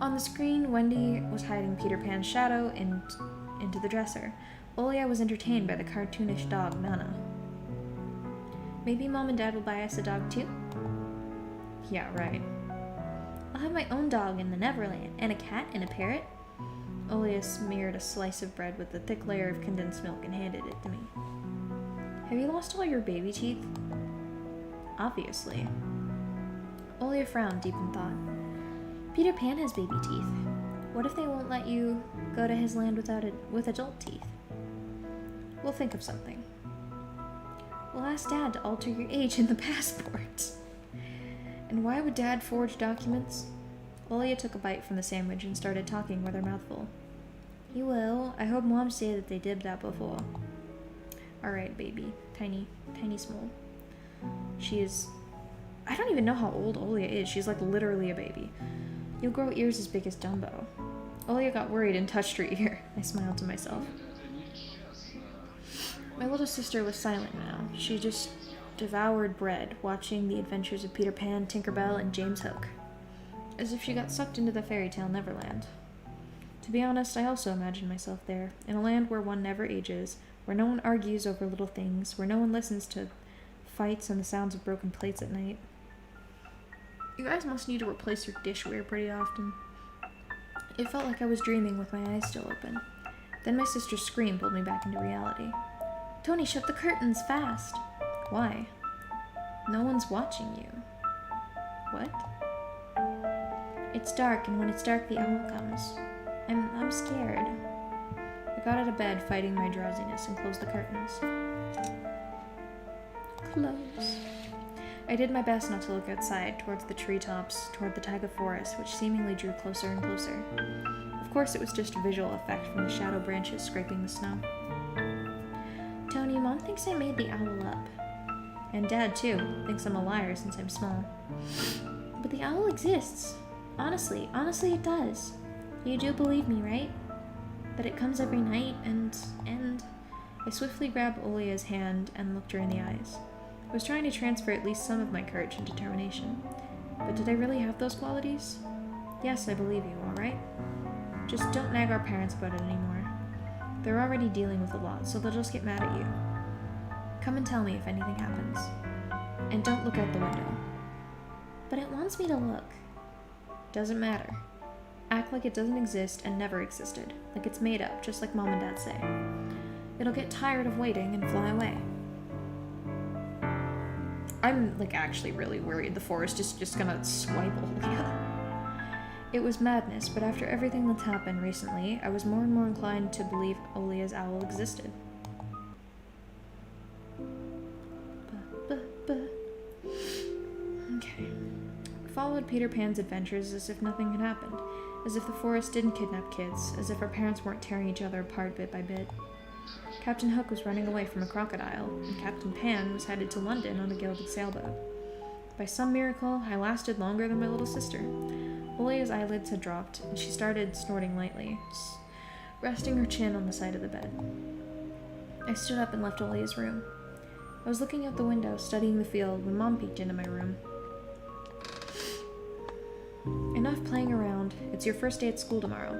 On the screen, Wendy was hiding Peter Pan's shadow into the dresser. Olia was entertained by the cartoonish dog, Nana. Maybe Mom and Dad will buy us a dog too? Yeah, right. I'll have my own dog in the Neverland, and a cat and a parrot. Olia smeared a slice of bread with a thick layer of condensed milk and handed it to me. Have you lost all your baby teeth? Obviously. Olia frowned deep in thought. Peter Pan has baby teeth. What if they won't let you go to his land with adult teeth? We'll think of something. We'll ask Dad to alter your age in the passport. And why would Dad forge documents? Olia took a bite from the sandwich and started talking with her mouth full. You will. I hope Mom said that they did that before. Alright, baby. Tiny small. She is... I don't even know how old Olia is. She's like literally a baby. You'll grow ears as big as Dumbo. Olia got worried and touched her ear. I smiled to myself. My little sister was silent now. She just devoured bread, watching the adventures of Peter Pan, Tinkerbell, and James Hook. As if she got sucked into the fairy tale Neverland. To be honest, I also imagined myself there, in a land where one never ages, where no one argues over little things, where no one listens to fights and the sounds of broken plates at night. You guys must need to replace your dishware pretty often. It felt like I was dreaming with my eyes still open. Then my sister's scream pulled me back into reality. Tony, shut the curtains, fast! Why? No one's watching you. What? It's dark, and when it's dark, the owl comes. I'm scared. I got out of bed, fighting my drowsiness, and closed the curtains. Close. I did my best not to look outside, towards the treetops, toward the taiga forest, which seemingly drew closer and closer. Of course, it was just a visual effect from the shadow branches scraping the snow. Tony, Mom thinks I made the owl up. And Dad, too, thinks I'm a liar since I'm small. But the owl exists. Honestly it does. You do believe me, right? That it comes every night and... I swiftly grabbed Olia's hand and looked her in the eyes. I was trying to transfer at least some of my courage and determination. But did I really have those qualities? Yes, I believe you, alright? Just don't nag our parents about it anymore. They're already dealing with a lot, so they'll just get mad at you. Come and tell me if anything happens. And don't look out the window. But it wants me to look. Doesn't matter. Act like it doesn't exist and never existed. Like it's made up, just like Mom and Dad say. It'll get tired of waiting and fly away. I'm, actually really worried the forest is just gonna swipe Olia. It was madness, but after everything that's happened recently, I was more and more inclined to believe Olia's owl existed. Okay. We followed Peter Pan's adventures as if nothing had happened, as if the forest didn't kidnap kids, as if our parents weren't tearing each other apart bit by bit. Captain Hook was running away from a crocodile, and Captain Pan was headed to London on a gilded sailboat. By some miracle, I lasted longer than my little sister. Olia's eyelids had dropped, and she started snorting lightly, resting her chin on the side of the bed. I stood up and left Olia's room. I was looking out the window, studying the field, when Mom peeked into my room. Enough playing around. It's your first day at school tomorrow.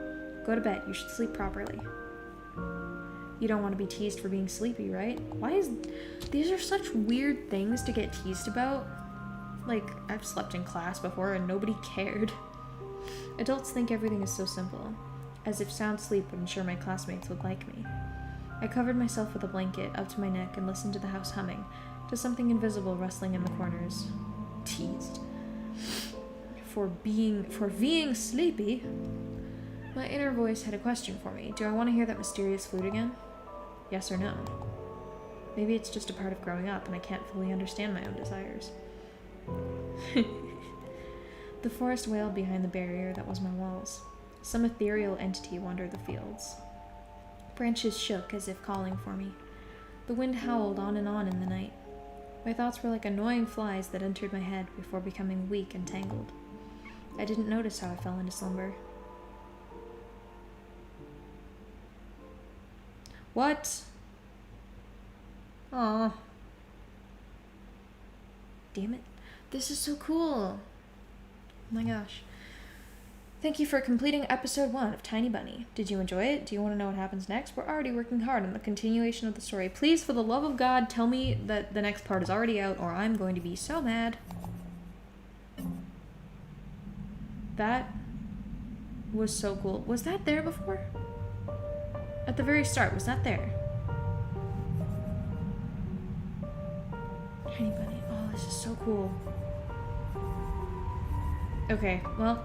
Go to bed. You should sleep properly. You don't want to be teased for being sleepy, right? These are such weird things to get teased about. I've slept in class before and nobody cared. Adults think everything is so simple, as if sound sleep would ensure my classmates would like me. I covered myself with a blanket up to my neck and listened to the house humming, to something invisible rustling in the corners. Teased. For being sleepy? My inner voice had a question for me. Do I want to hear that mysterious flute again? Yes or no? Maybe it's just a part of growing up and I can't fully understand my own desires. The forest wailed behind the barrier that was my walls. Some ethereal entity wandered the fields. Branches shook as if calling for me. The wind howled on and on in the night. My thoughts were like annoying flies that entered my head before becoming weak and tangled. I didn't notice how I fell into slumber. What? Aw. Damn it. This is so cool. Oh my gosh. Thank you for completing episode 1 of Tiny Bunny. Did you enjoy it? Do you want to know what happens next? We're already working hard on the continuation of the story. Please, for the love of God, tell me that the next part is already out or I'm going to be so mad. That was so cool. Was that there before? At the very start, was that there? Tiny Bunny. Oh, this is so cool. Okay, well,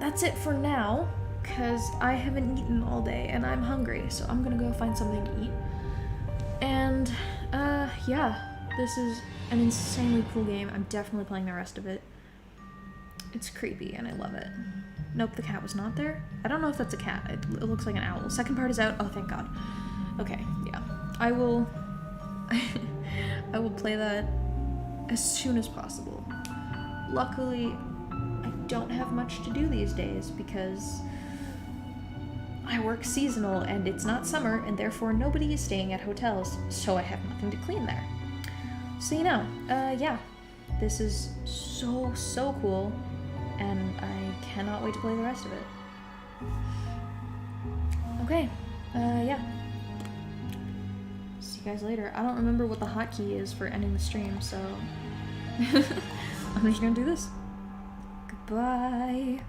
that's it for now, because I haven't eaten all day and I'm hungry, so I'm gonna go find something to eat. And, yeah, this is an insanely cool game. I'm definitely playing the rest of it. It's creepy and I love it. Nope, the cat was not there. I don't know if that's a cat. It looks like an owl. Second part is out. Oh, thank God. Okay, yeah. I will play that as soon as possible. Luckily, I don't have much to do these days because I work seasonal and it's not summer and therefore nobody is staying at hotels, so I have nothing to clean there. So yeah, this is so cool and I cannot wait to play the rest of it. Okay, yeah. See you guys later. I don't remember what the hotkey is for ending the stream, so I'm just gonna do this. Goodbye.